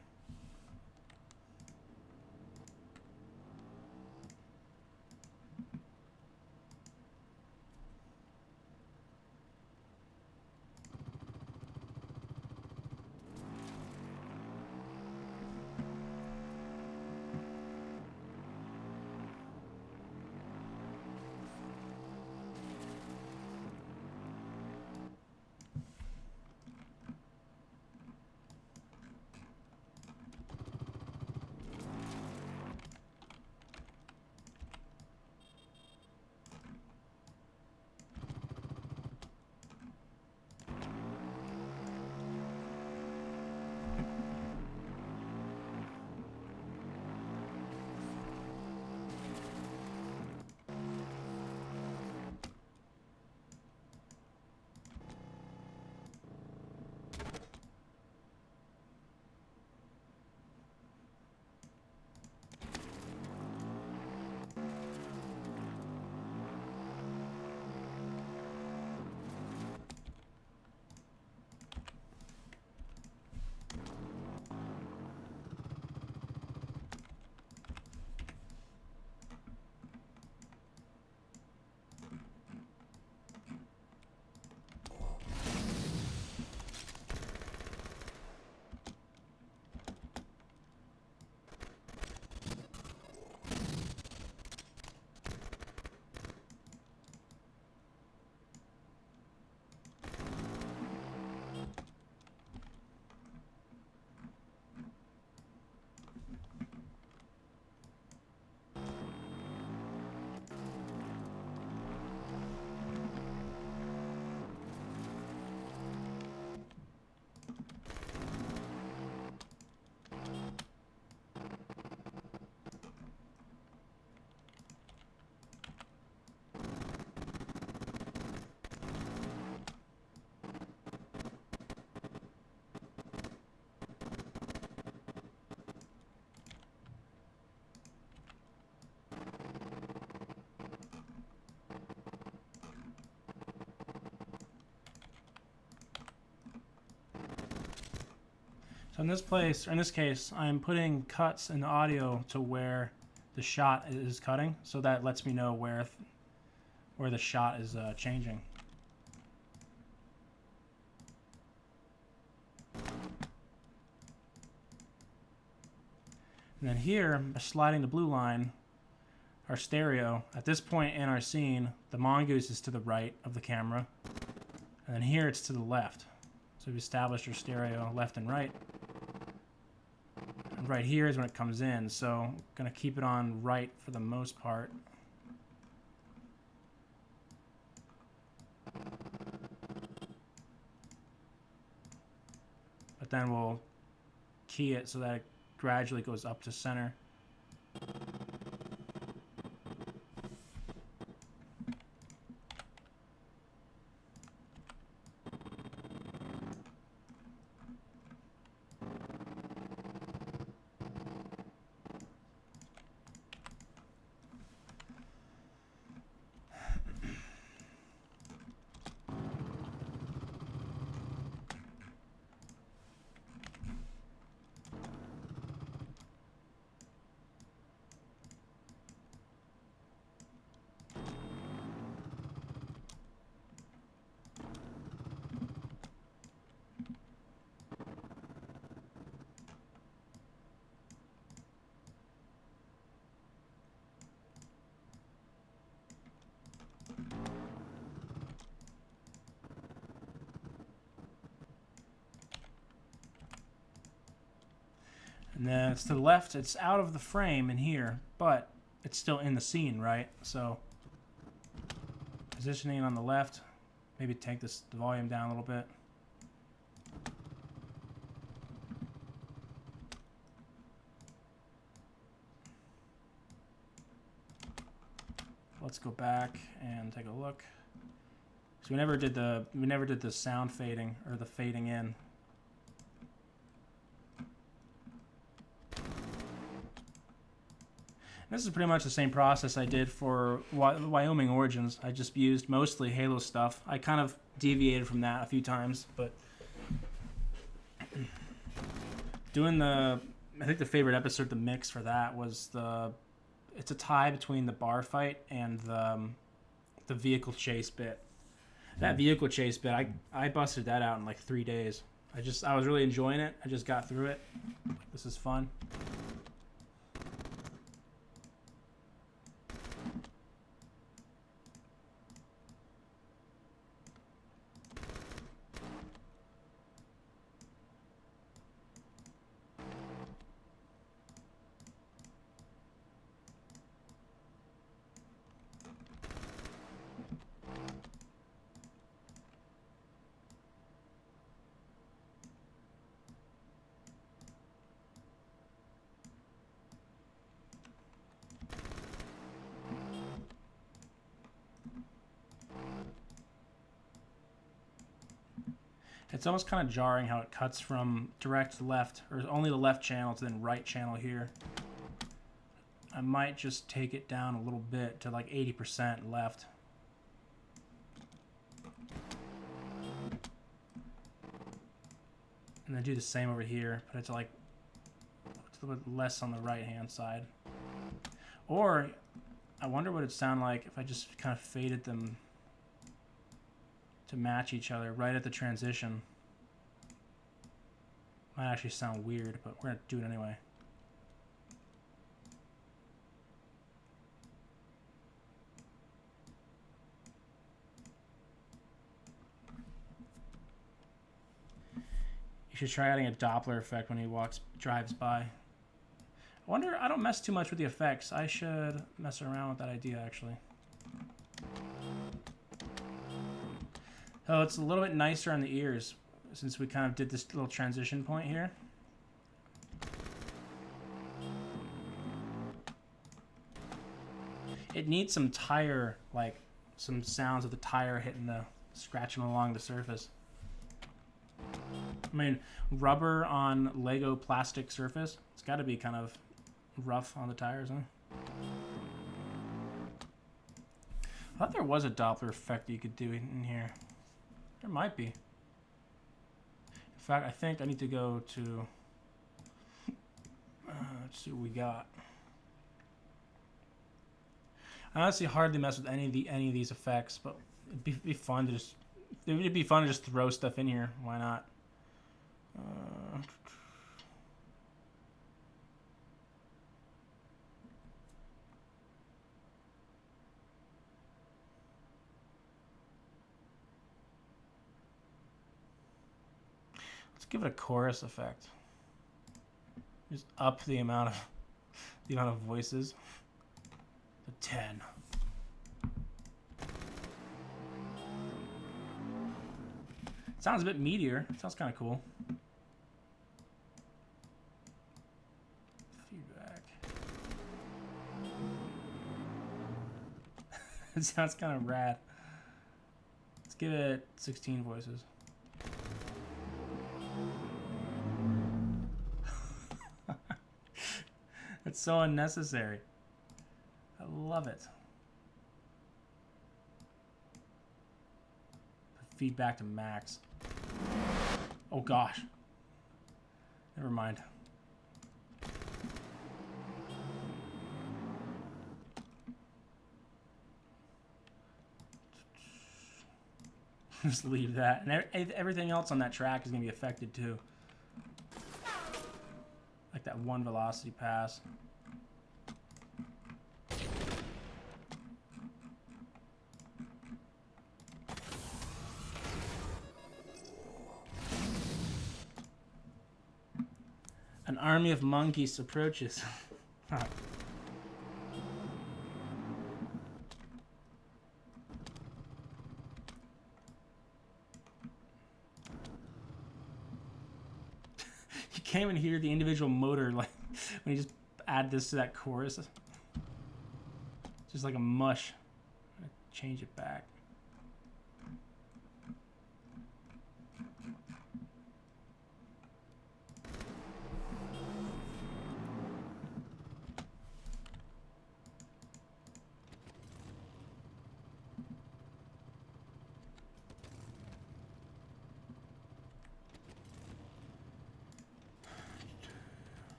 So in this place, or in this case, I'm putting cuts in the audio to where the shot is cutting, so that lets me know where the shot is changing. And then here, by sliding the blue line, our stereo, at this point in our scene, the mongoose is to the right of the camera, and then here it's to the left. So we've established our stereo left and right. And right here is when it comes in, so I'm going to keep it on right for the most part. But then we'll key it so that it gradually goes up to center. And then it's to the left, it's out of the frame in here, but it's still in the scene, right? So positioning on the left, maybe take the volume down a little bit. Let's go back and take a look. So we never did the sound fading or the fading in. This is pretty much the same process I did for Wyoming Origins. I just used mostly Halo stuff. I kind of deviated from that a few times, but doing I think the favorite episode, the mix for that was it's a tie between the bar fight and the vehicle chase bit. That vehicle chase bit, I busted that out in like 3 days. I was really enjoying it. I just got through it. This is fun. It's almost kind of jarring how it cuts from direct to left, or only the left channel to then right channel here. I might just take it down a little bit to like 80% left. And then do the same over here, put it to like a little bit less on the right hand side. Or I wonder what it'd sound like if I just kind of faded them to match each other right at the transition. Might actually sound weird, but we're gonna do it anyway. You should try adding a Doppler effect when he drives by. I wonder, I don't mess too much with the effects. I should mess around with that idea actually. Oh, it's a little bit nicer on the ears since we kind of did this little transition point here. It needs some tire, like some sounds of the tire hitting scratching along the surface. I mean, rubber on Lego plastic surface, it's got to be kind of rough on the tires, huh? I thought there was a Doppler effect you could do in here. There might be. In fact, I think I need to go to Let's see what we got. I honestly hardly mess with any of these effects, but it'd be fun to just throw stuff in here. Why not? Let's give it a chorus effect. Just up the amount of voices to 10. Sounds a bit meatier. Sounds kind of cool. Feedback. It sounds kind of rad. Let's give it 16 voices. It's so unnecessary. I love it. Feedback to max. Oh gosh. Never mind. Just leave that. And everything else on that track is going to be affected too. Like that one velocity pass. An army of monkeys approaches. You can't even hear the individual motor like when you just add this to that chorus. Just like a mush. I'm gonna change it back.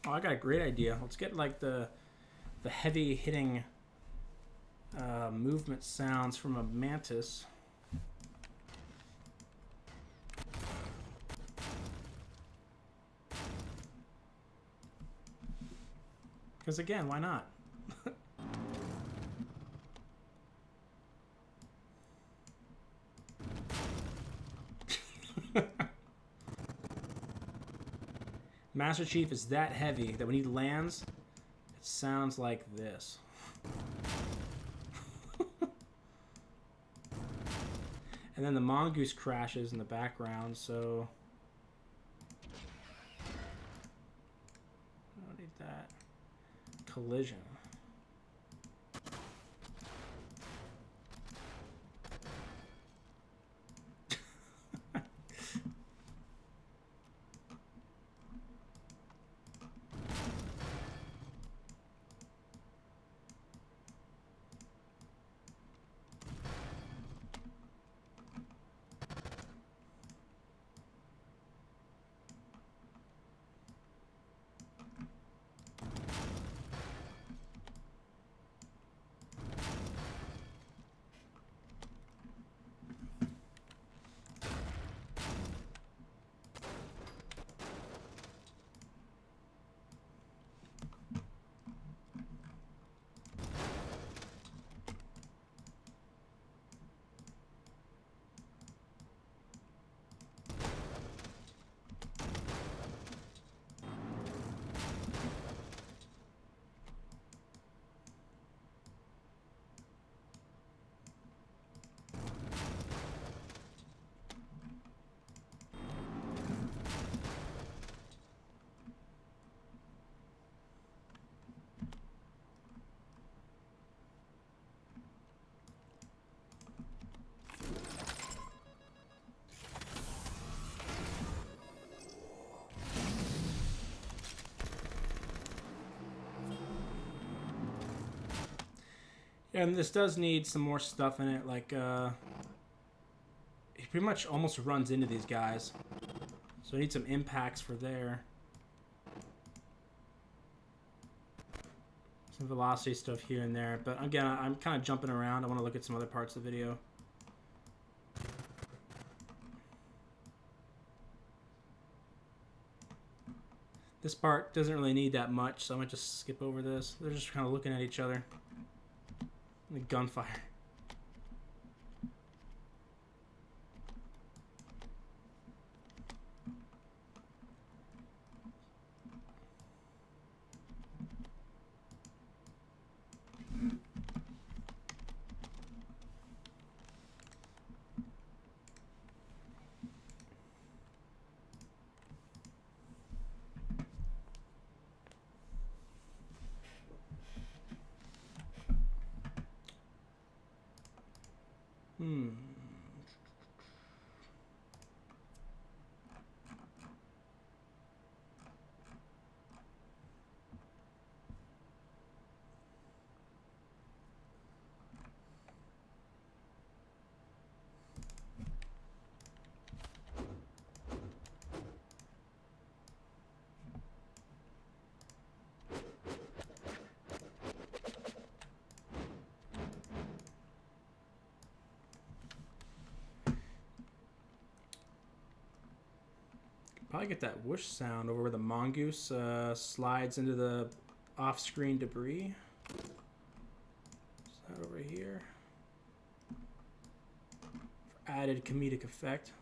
Oh, I got a great idea. Let's get like the heavy hitting movement sounds from a mantis. Because again, why not? Master Chief is that heavy that when he lands, it sounds like this. And then the mongoose crashes in the background, so I don't need that. Collision. And this does need some more stuff in it, like, he pretty much almost runs into these guys. So I need some impacts for there. Some velocity stuff here and there. But again, I'm kind of jumping around. I want to look at some other parts of the video. This part doesn't really need that much, so I might just skip over this. They're just kind of looking at each other. The gunfire. Probably get that whoosh sound over where the mongoose slides into the off-screen debris. Is that over here? For added comedic effect.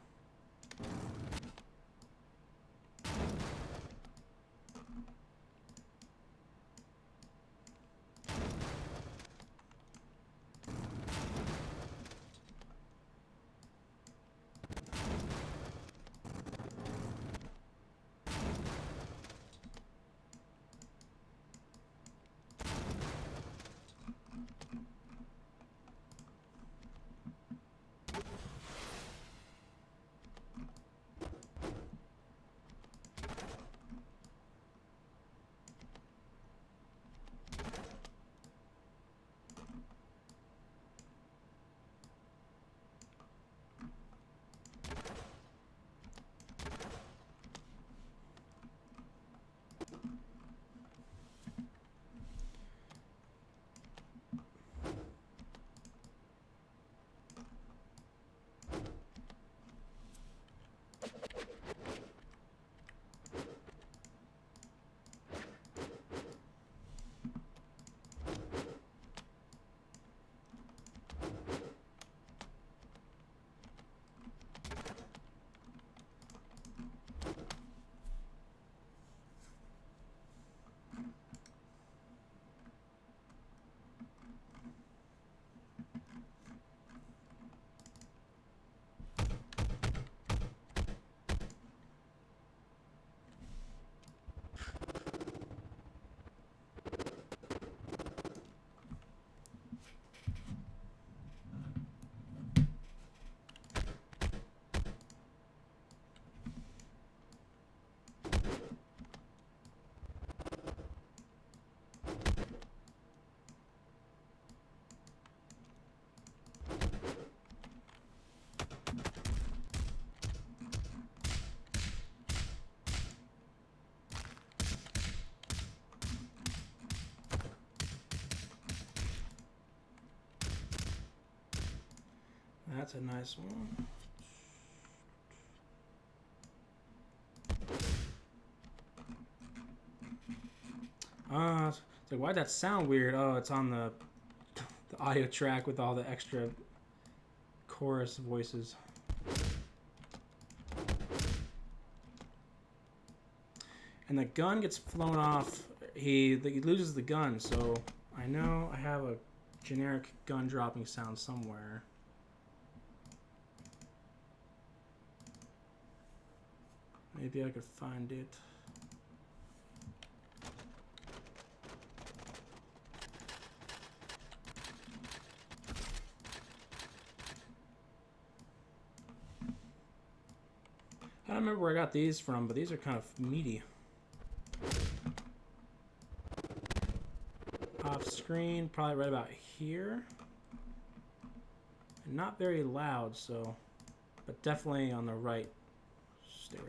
That's a nice one. It's like, why'd that sound weird? Oh, it's on the audio track with all the extra chorus voices. And the gun gets flown off. He loses the gun, so I know I have a generic gun dropping sound somewhere. Maybe I could find it. I don't remember where I got these from, but these are kind of meaty. Off screen. screen, probably right about here. And not very loud, so, but definitely on the right stereo.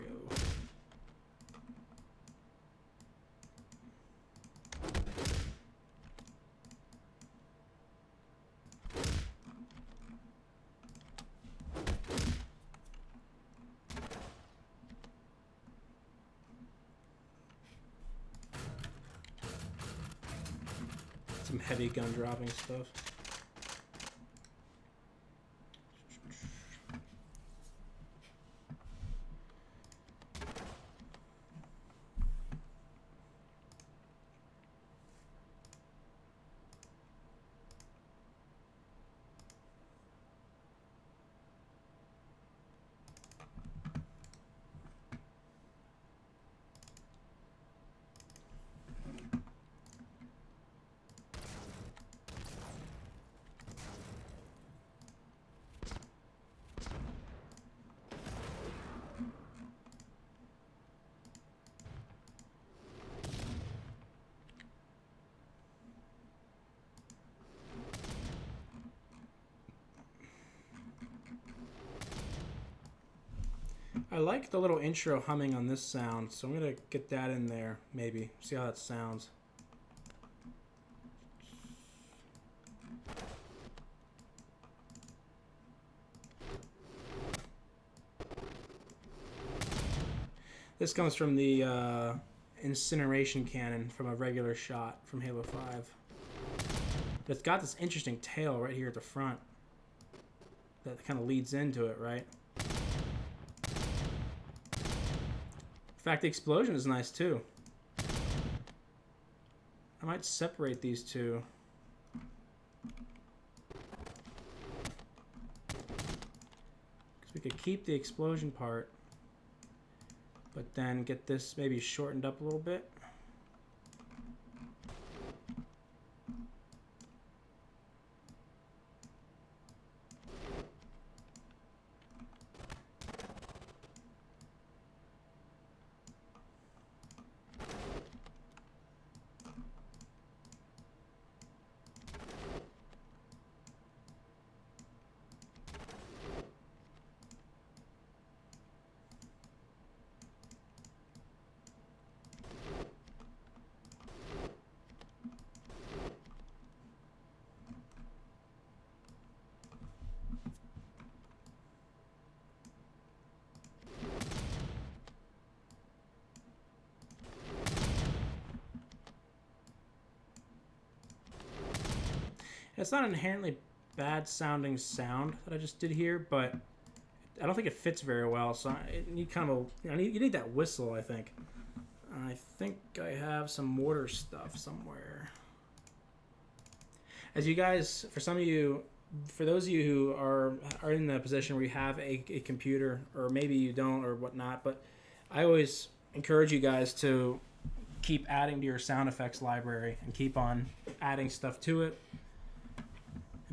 Some heavy gun dropping stuff. I like the little intro humming on this sound, so I'm going to get that in there, maybe. See how that sounds. This comes from the incineration cannon from a regular shot from Halo 5. But it's got this interesting tail right here at the front that kind of leads into it, right? In fact, the explosion is nice too. I might separate these two. Because we could keep the explosion part, but then get this maybe shortened up a little bit. It's not an inherently bad sounding sound that I just did here, but I don't think it fits very well. So you need kind of you need that whistle, I think. I think I have some mortar stuff somewhere. As you guys, for some of you, for those of you who are in the position where you have a computer, or maybe you don't or whatnot, but I always encourage you guys to keep adding to your sound effects library and keep on adding stuff to it.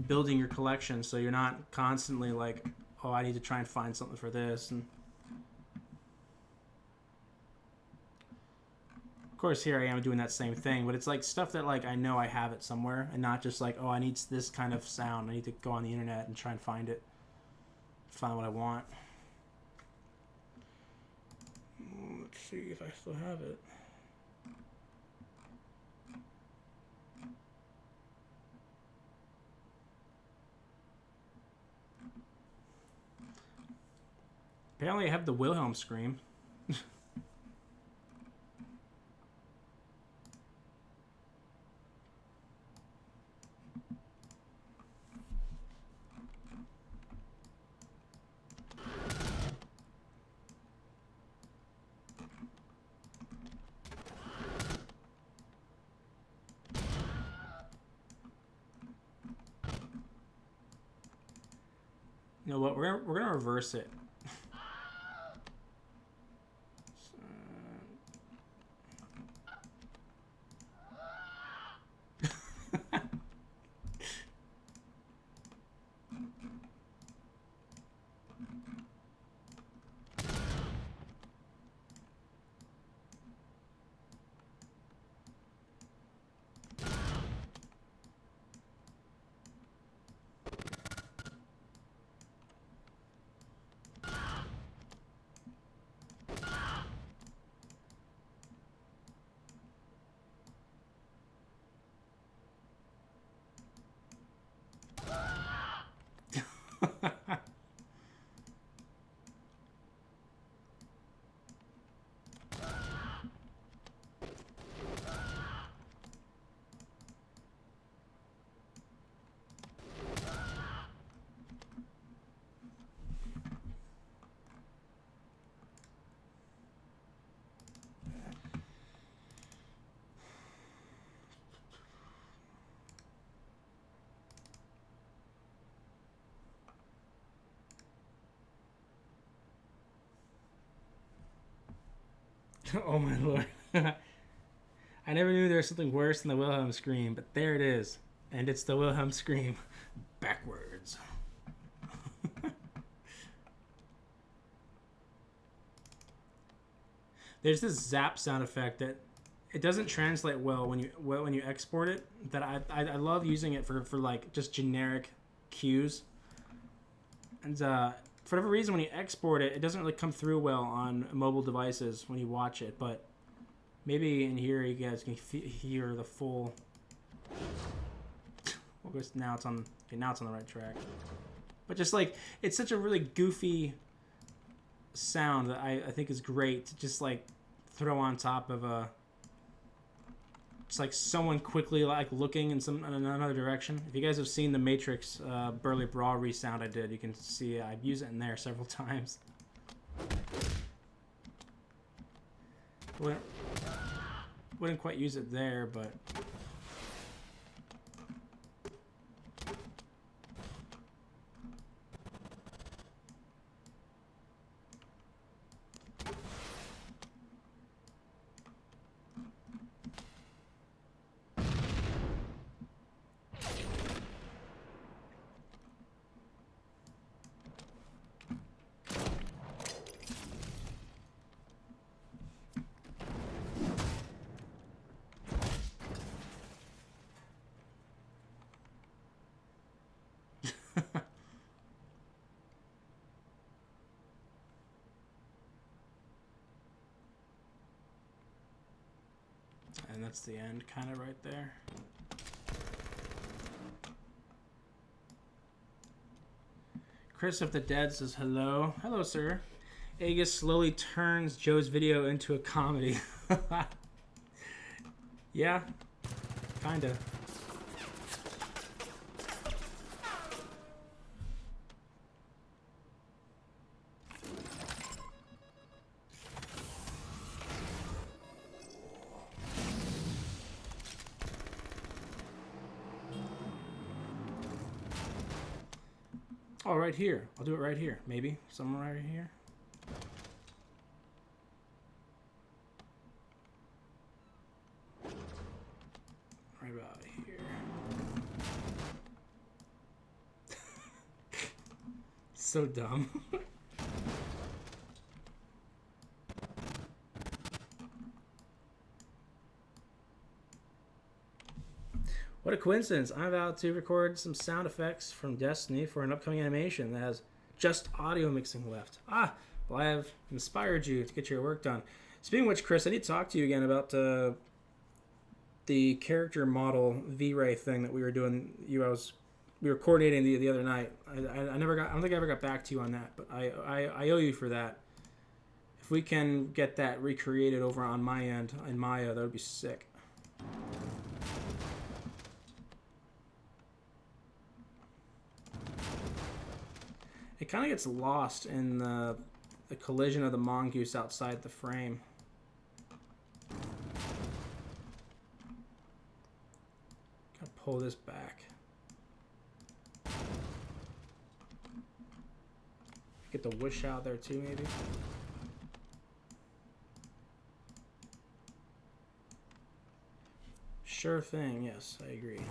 Building your collection so you're not constantly like, oh, I need to try and find something for this. And of course here I am doing that same thing, but it's like stuff that like I know I have it somewhere and not just like, oh, I need this kind of sound, I need to go on the internet and try and find it, find what I want. Let's see if I still have it. Apparently I have the Wilhelm scream. You know what? We're gonna reverse it. Oh my lord. I never knew there was something worse than the Wilhelm scream, but there it is. And it's the Wilhelm scream backwards. There's this zap sound effect that it doesn't translate well when you export it. That I love using it for like just generic cues. And for whatever reason, when you export it, it doesn't really come through well on mobile devices when you watch it. But maybe in here you guys can hear the full. Well, now it's on. Okay, now it's on the right track. But just like it's such a really goofy sound that I think is great to just like throw on top of a. It's like someone quickly like looking in another direction. If you guys have seen the Matrix Burly Brawl resound I did, you can see I've used it in there several times. Wouldn't quite use it there, but. And that's the end, kind of right there. Chris of the Dead says hello. Hello, sir. Aegis slowly turns Joe's video into a comedy. Yeah, kinda. Oh, right here. I'll do it right here. Maybe. Somewhere right here. Right about here. So dumb. What a coincidence. I'm about to record some sound effects from Destiny for an upcoming animation that has just audio mixing left. Ah, well, I have inspired you to get your work done. Speaking of which, Chris, I need to talk to you again about the character model V-Ray thing that we were doing. We were coordinating the other night. I don't think I ever got back to you on that, but I owe you for that. If we can get that recreated over on my end in Maya, that would be sick. It kind of gets lost in the collision of the mongoose outside the frame. Gotta pull this back. Get the whoosh out there too, maybe. Sure thing, yes, I agree.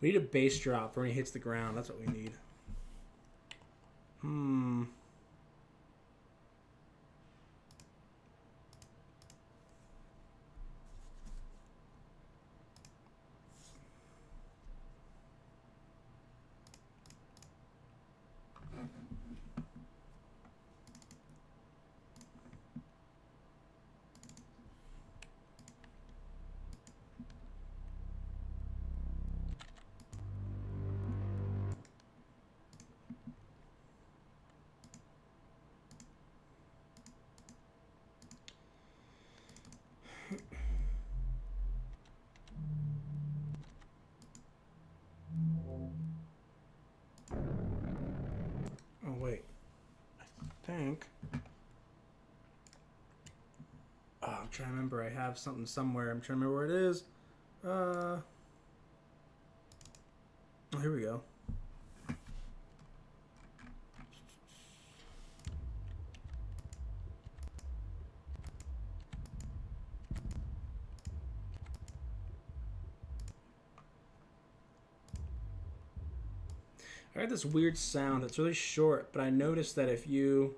We need a bass drop when he hits the ground. That's what we need. trying to remember. I have something somewhere. I'm trying to remember where it is. Oh, here we go. I heard this weird sound that's really short, but I noticed that if you...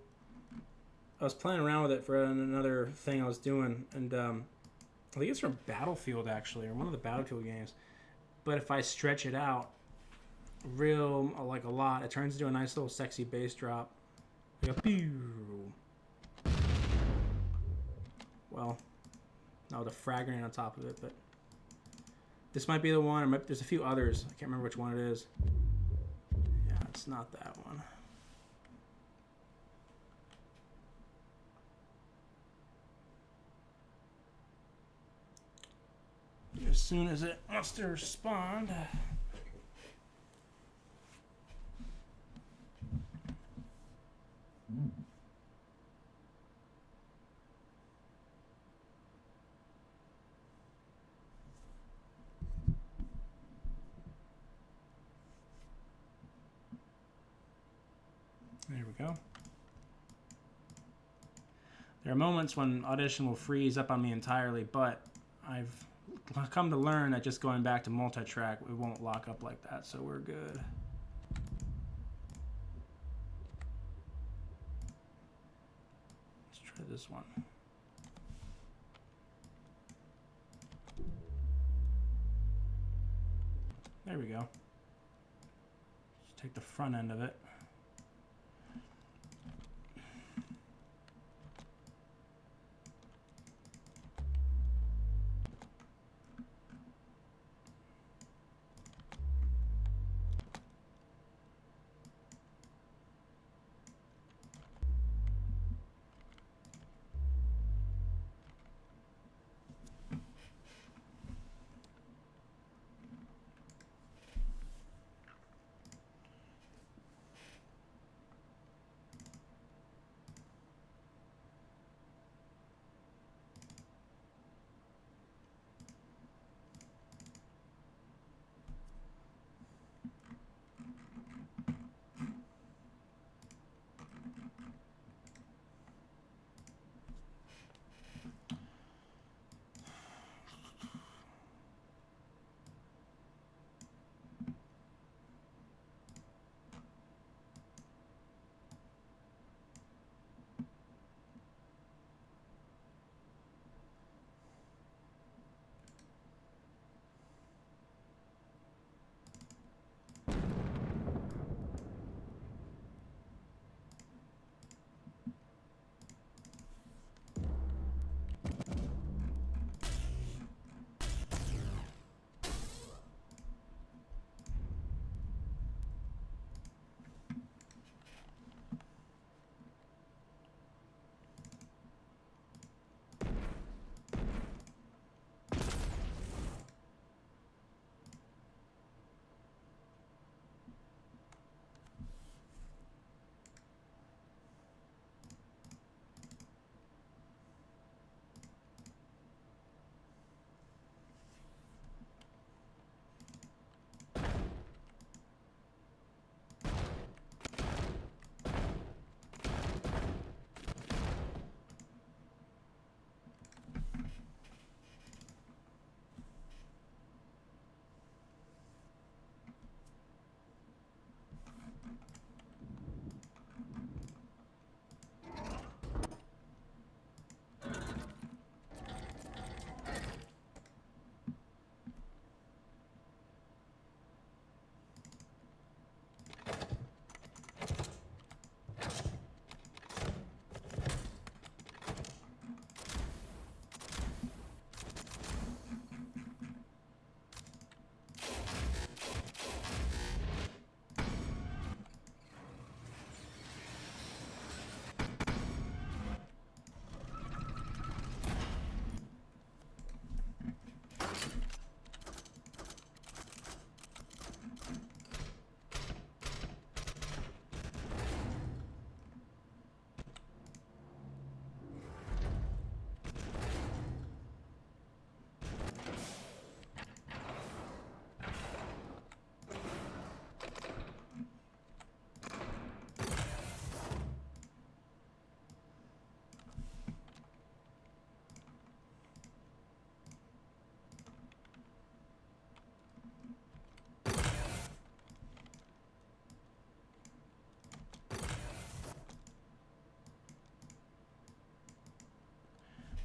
I was playing around with it for another thing I was doing, and I think it's from Battlefield, actually, or one of the Battlefield games. But if I stretch it out like a lot, it turns into a nice little sexy bass drop. Like a pew. Well, no, the frag grenade on top of it, but this might be the one. Or there's a few others. I can't remember which one it is. Yeah, it's not that one. As soon as it wants to respond. There we go. There are moments when Audition will freeze up on me entirely, but I've come to learn that just going back to multi-track, it won't lock up like that, so we're good. Let's try this one. There we go. Just take the front end of it.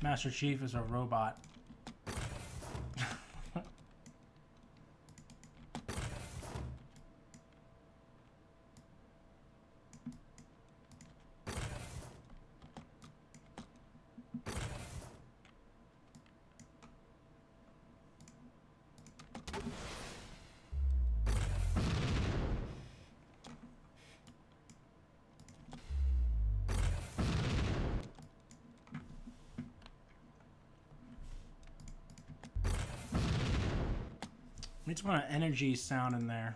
Master Chief is a robot. We just want an energy sound in there.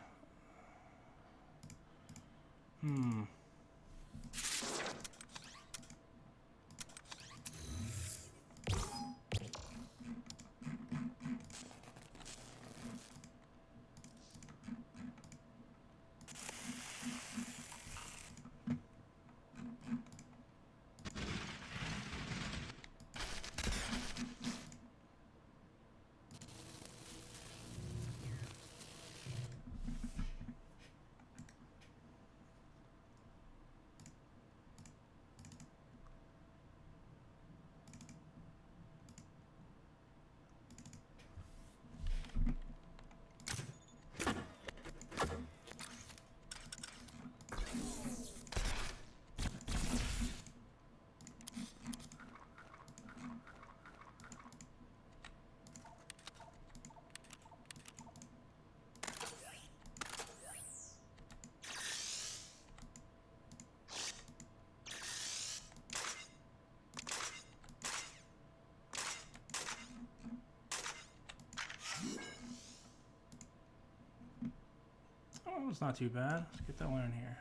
Oh, it's not too bad. Let's get that one in here.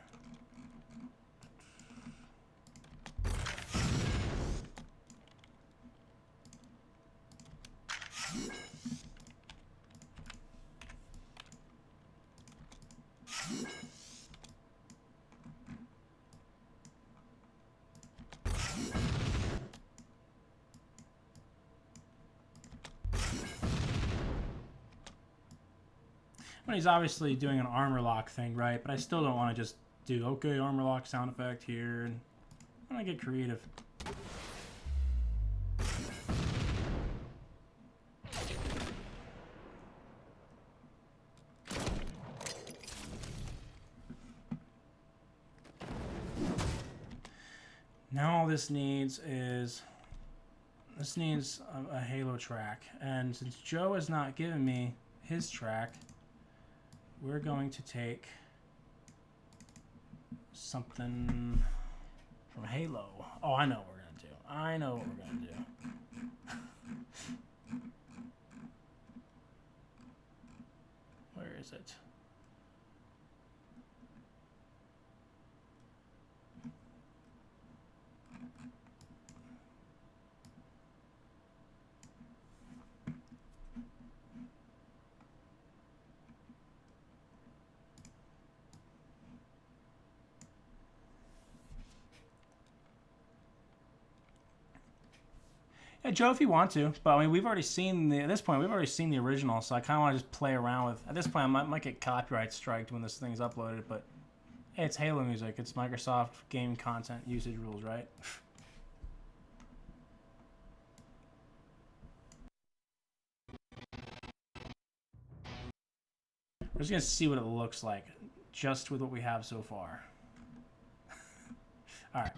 Well, he's obviously doing an armor lock thing, right? But I still don't want to just do, okay, armor lock sound effect here. And I want to get creative. Now all this needs is, this needs a Halo track. And since Joe has not given me his track, we're going to take something from Halo. Oh, I know what we're going to do. I know what we're going to do. Where is it? Yeah, Joe, if you want to, but I mean, we've already seen the. At this point, we've already seen the original, so I kind of want to just play around with. At this point, I might get copyright striked when this thing's uploaded, but hey, it's Halo music. It's Microsoft game content usage rules, right? We're just gonna see what it looks like, just with what we have so far. All right.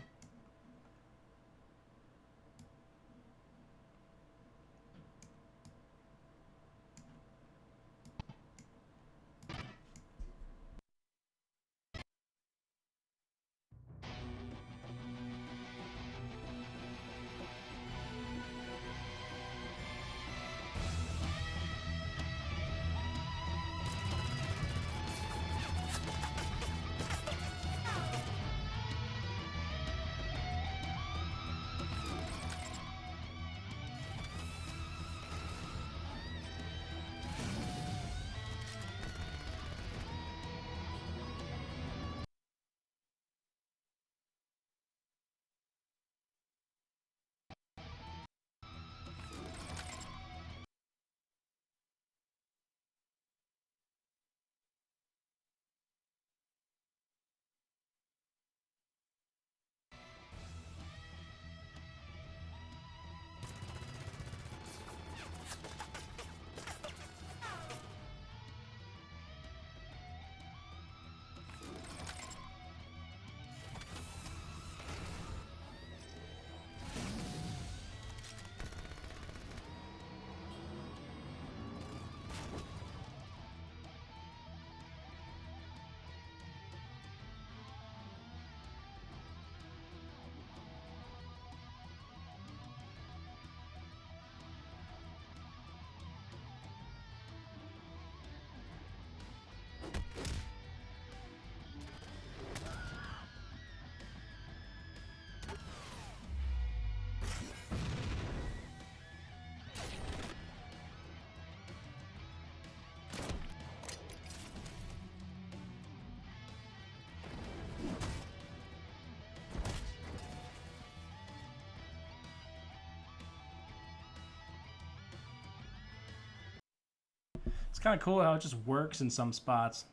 It's kind of cool how it just works in some spots.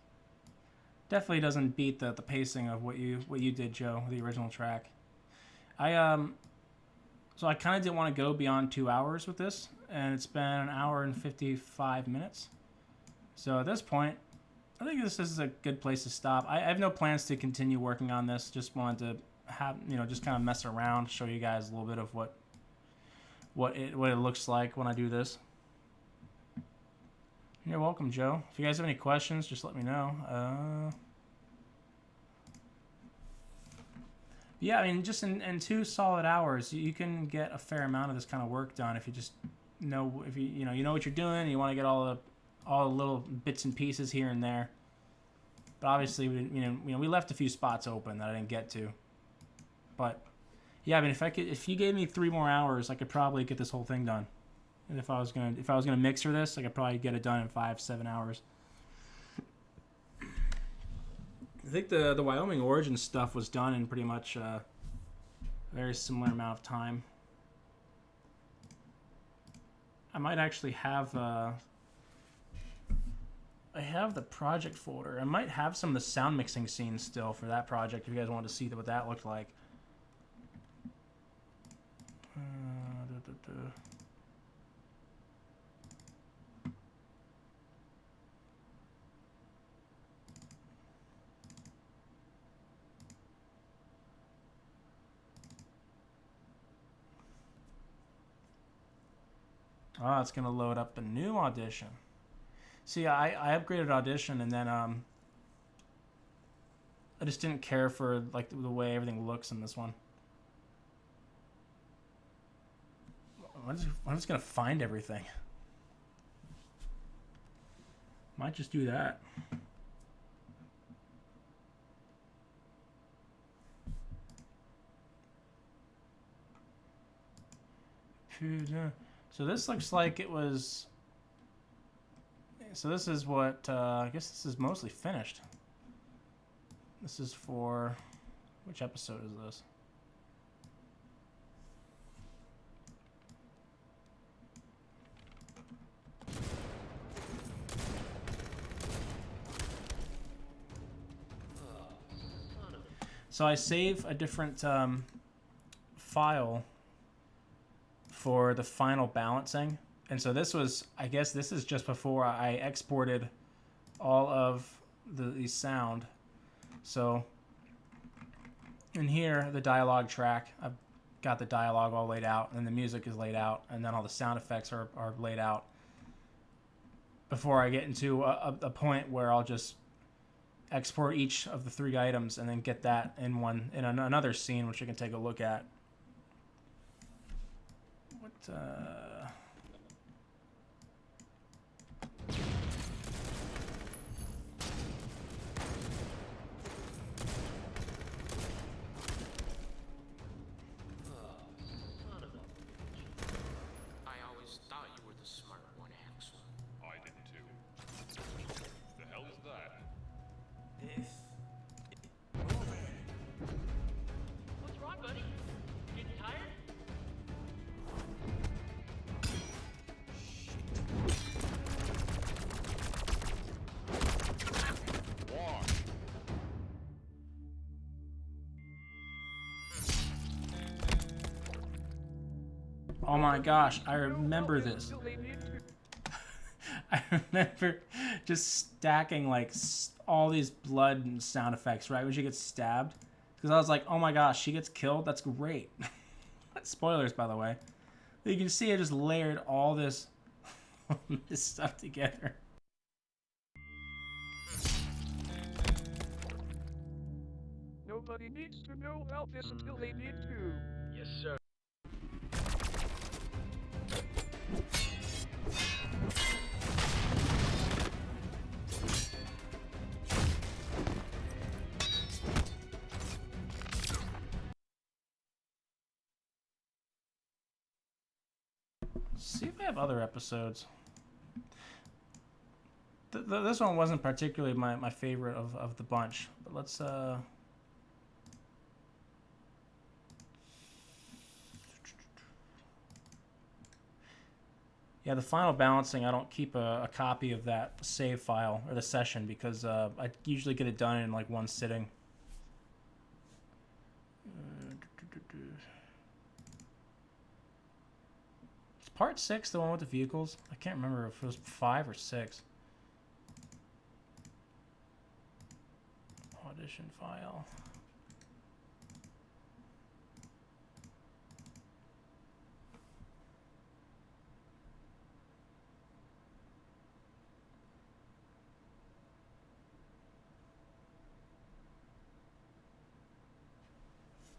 Definitely doesn't beat the pacing of what you did, Joe, the original track. So I kind of didn't want to go beyond 2 hours with this, and it's been an hour and 55 minutes. So at this point, I think this is a good place to stop. I have no plans to continue working on this. Just wanted to have, just kind of mess around, show you guys a little bit of what it looks like when I do this. You're welcome, Joe. If you guys have any questions, just let me know. Yeah, I mean, just in 2 solid hours, you can get a fair amount of this kind of work done if you just know you know what you're doing. And you want to get all the little bits and pieces here and there. But obviously, we left a few spots open that I didn't get to. But yeah, I mean, if you gave me 3 more hours, I could probably get this whole thing done. And if I was gonna mixer this, I could probably get it done in 5-7 hours. I think the Wyoming Origin stuff was done in pretty much a very similar amount of time. I might actually have I have the project folder. I might have some of the sound mixing scenes still for that project if you guys wanted to see what that looked like. Oh, it's gonna load up a new Audition. See, I upgraded Audition, and then I just didn't care for like the way everything looks in this one. I'm just gonna find everything. Might just do that. So this looks like it was. So this is what I guess this is mostly finished. This is for which episode is this? So I save a different file for the final balancing. And so this was, I guess this is just before I exported all of the sound. So in here, the dialogue track, I've got the dialogue all laid out, and the music is laid out, and then all the sound effects are laid out before I get into a point where I'll just export each of the 3 items and then get that in another scene, which you can take a look at. What Oh my gosh, I remember this. I remember just stacking like all these blood and sound effects right when she gets stabbed. Because I was like, oh my gosh, she gets killed? That's great. Spoilers, by the way. You can see I just layered all this, this stuff together. Nobody needs to know about this until they need to. Yes, sir. See if I have other episodes. This one wasn't particularly my favorite of the bunch, but let's Yeah, the final balancing, I don't keep a copy of that save file or the session because I usually get it done in like one sitting. Is part 6 the one with the vehicles? I can't remember if it was 5 or 6. Audition file.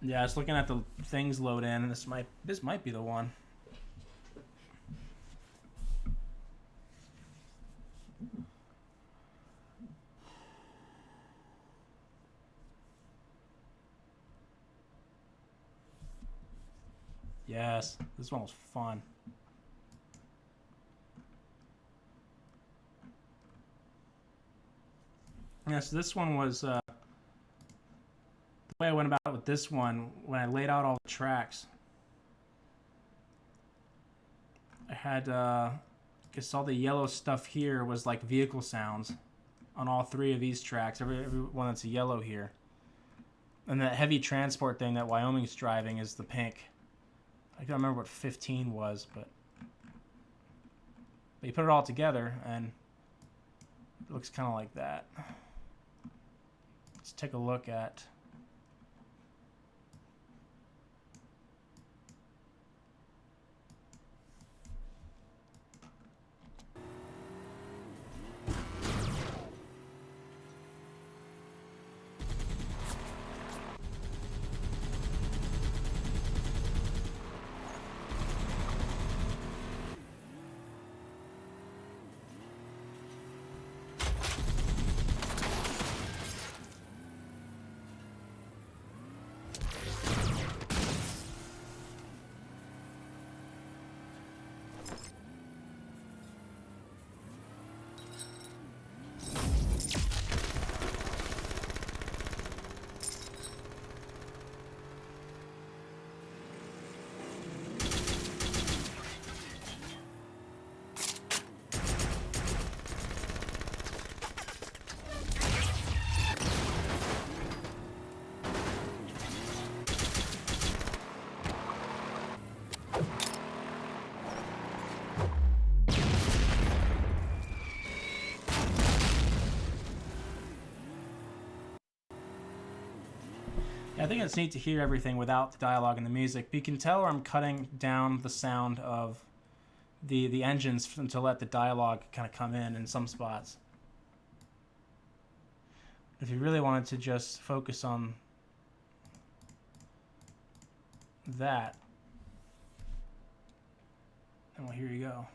Yeah, I was looking at the things load in, and this might be the one. Yes, this one was fun. Yes, this one was the way I went about it with this one when I laid out all the tracks. I had I guess all the yellow stuff here was like vehicle sounds on all 3 of these tracks. Every one that's a yellow here, and that heavy transport thing that Wyoming's driving is the pink. I don't remember what 15 was, but you put it all together and it looks kind of like that. Let's take a look at. Yeah, I think it's neat to hear everything without the dialogue and the music. But you can tell where I'm cutting down the sound of the engines to let the dialogue kind of come in some spots. If you really wanted to just focus on that, then well, here you go.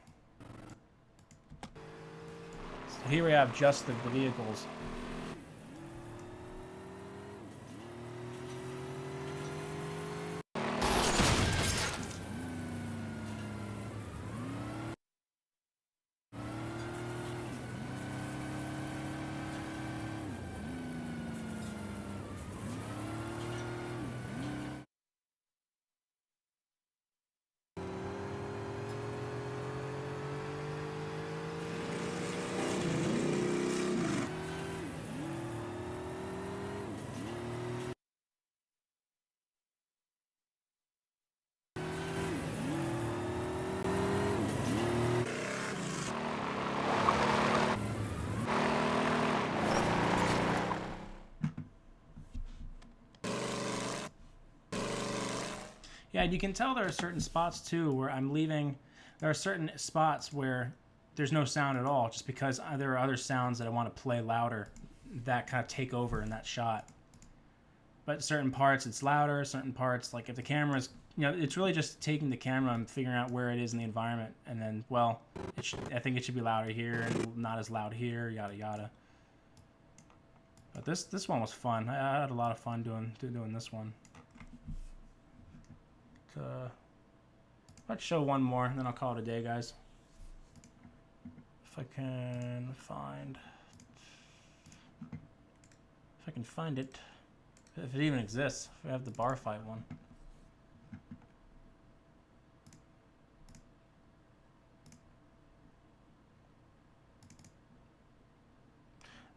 So here we have just the vehicles. Yeah, you can tell there are certain spots too where I'm leaving. There are certain spots where there's no sound at all, just because there are other sounds that I want to play louder that kind of take over in that shot. But certain parts it's louder, certain parts, like if the camera's, it's really just taking the camera and figuring out where it is in the environment, and then, well, I think it should be louder here and not as loud here, yada yada. But this one was fun. I had a lot of fun doing this one. Let's show one more, and then I'll call it a day, guys. If I can find it, if it even exists. If we have the bar fight one.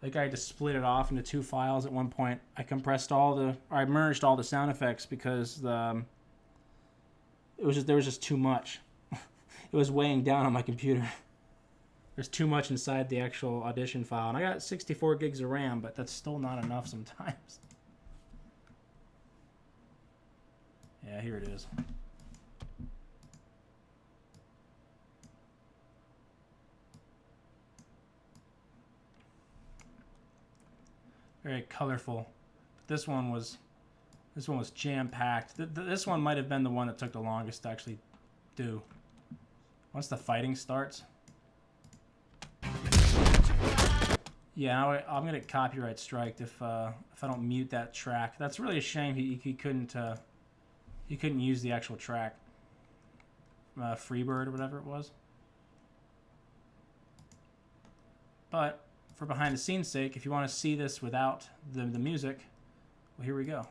Like I just split it off into 2 files at one point. I merged all the sound effects because there was just too much. It was weighing down on my computer. There's too much inside the actual audition file. And I got 64 gigs of RAM, but that's still not enough sometimes. Yeah, here it is. Very colorful. But this one was jam-packed. This one might have been the one that took the longest to actually do. Once the fighting starts. Yeah, I'm gonna get copyright striked if I don't mute that track. That's really a shame. He couldn't use the actual track. Freebird or whatever it was. But for behind the scenes sake, if you want to see this without the music, well, here we go.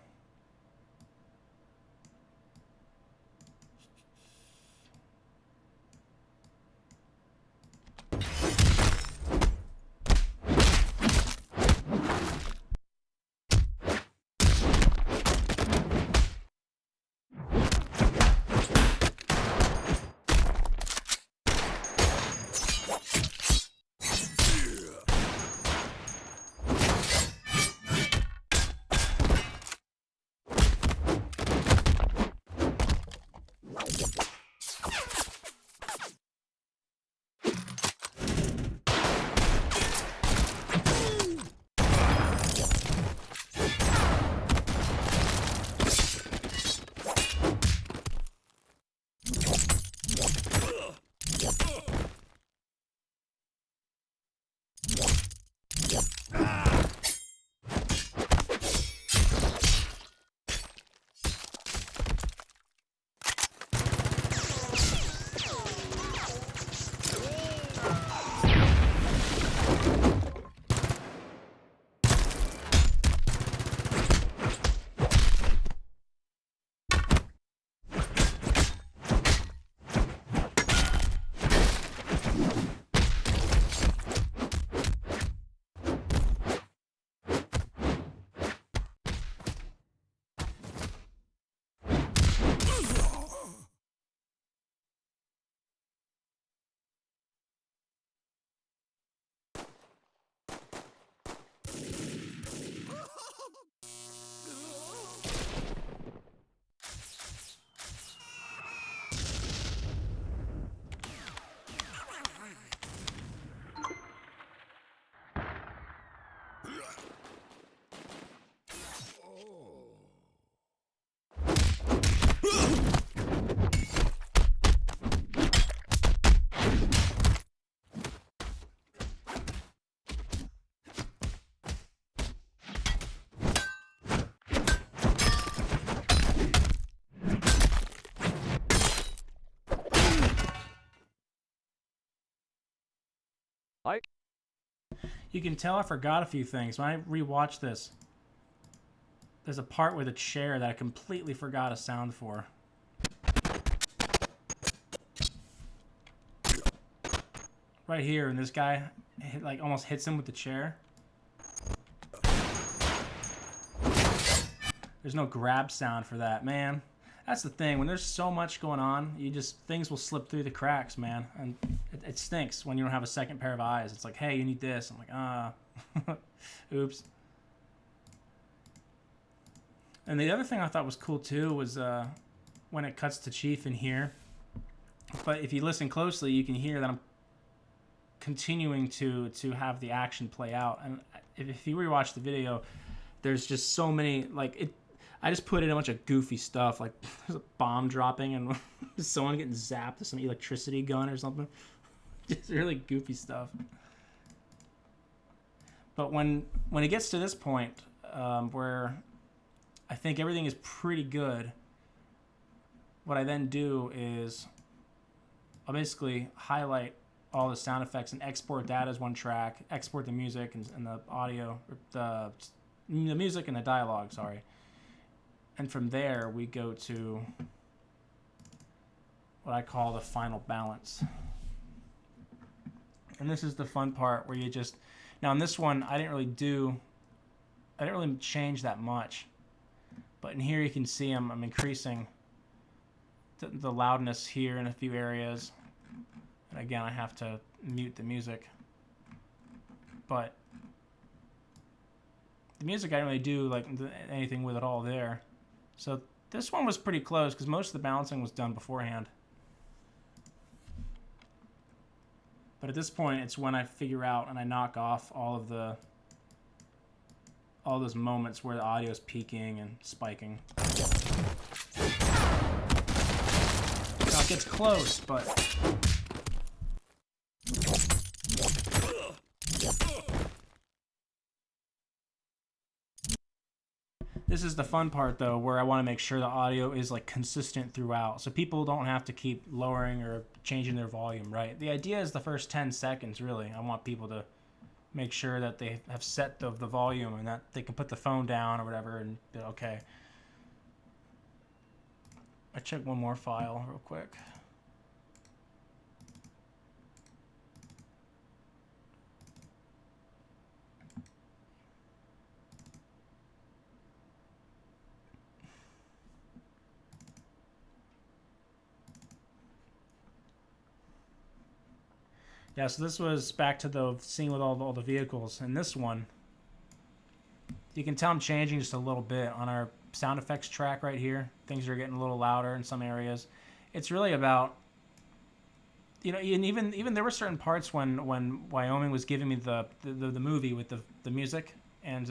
You can tell I forgot a few things. When I rewatched this, there's a part with a chair that I completely forgot a sound for. Right here, and this guy like almost hits him with the chair. There's no grab sound for that, man. That's the thing. When there's so much going on, things will slip through the cracks, man. And it stinks when you don't have a second pair of eyes. It's like, hey, you need this. I'm like, oops. And the other thing I thought was cool too was when it cuts to Chief in here. But if you listen closely, you can hear that I'm continuing to have the action play out. And if you rewatch the video, there's just so many, like, I just put in a bunch of goofy stuff, like there's a bomb dropping and someone getting zapped with some electricity gun or something. Just really goofy stuff. But when it gets to this point, where I think everything is pretty good, what I then do is I'll basically highlight all the sound effects and export that as one track, export the music and the audio, or the music and the dialogue, sorry. And from there, we go to what I call the final balance. And this is the fun part where Now in this one, I didn't really change that much. But in here you can see I'm increasing the loudness here in a few areas. And again, I have to mute the music. But the music I didn't really do like anything with it all there. So this one was pretty close because most of the balancing was done beforehand. But at this point, it's when I figure out and I knock off all those moments where the audio is peaking and spiking. Now it gets close, but this is the fun part though, where I want to make sure the audio is like consistent throughout, so people don't have to keep lowering or changing their volume, right? The idea is the first 10 seconds, really. I want people to make sure that they have set the volume and that they can put the phone down or whatever and be okay. I check one more file real quick. Yeah, so this was back to the scene with all the vehicles. And this one, you can tell I'm changing just a little bit on our sound effects track right here. Things are getting a little louder in some areas. It's really about, you know, and even there were certain parts when Wyoming was giving me the movie with the music and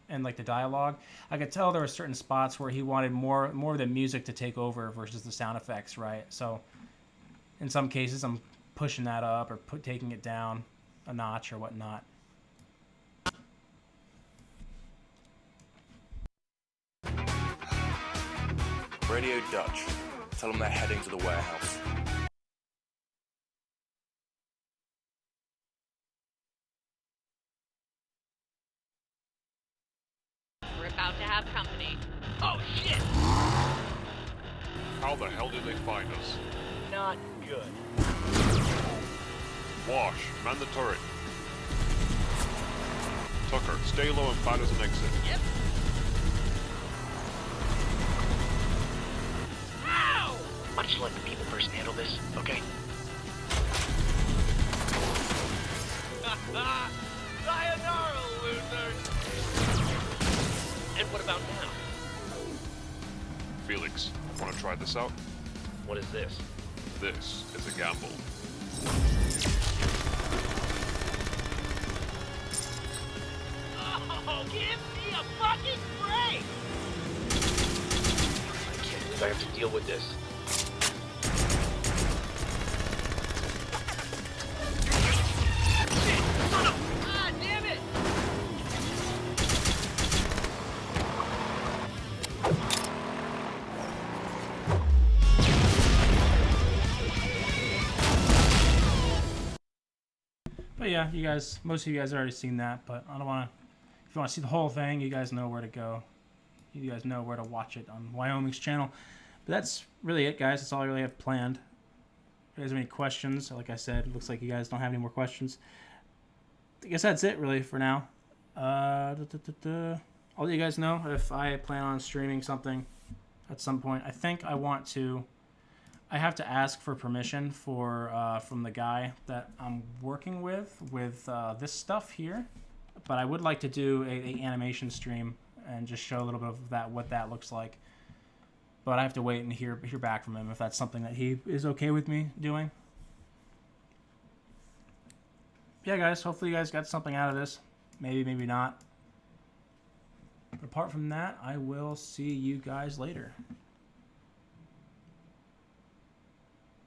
like the dialogue, I could tell there were certain spots where he wanted more of the music to take over versus the sound effects, right? So in some cases, I'm pushing that up or taking it down a notch or whatnot. Radio Dutch. Tell them they're heading to the warehouse. We're about to have company. Oh shit! How the hell did they find us? Not good. Wash, man the turret. Tucker, stay low and find us an exit. Yep. Ow! Why don't you let the people person handle this, okay? Sayonara, losers! And what about now? Felix, wanna try this out? What is this? This is a gamble. Oh, give me a fucking break! I can't believe I have to deal with this. Ah, damn it! But yeah, most of you guys have already seen that, but I don't want to. If you want to see the whole thing, you guys know where to go. You guys know where to watch it on Wyoming's channel. But that's really it, guys. That's all I really have planned. If you guys have any questions, like I said, it looks like you guys don't have any more questions. I guess that's it, really, for now. I'll let you guys know if I plan on streaming something at some point. I think I have to ask for permission from the guy that I'm working with this stuff here. But I would like to do a animation stream and just show a little bit of what that looks like. But I have to wait and hear back from him if that's something that he is okay with me doing. Yeah, guys, hopefully you guys got something out of this. Maybe, maybe not. But apart from that, I will see you guys later.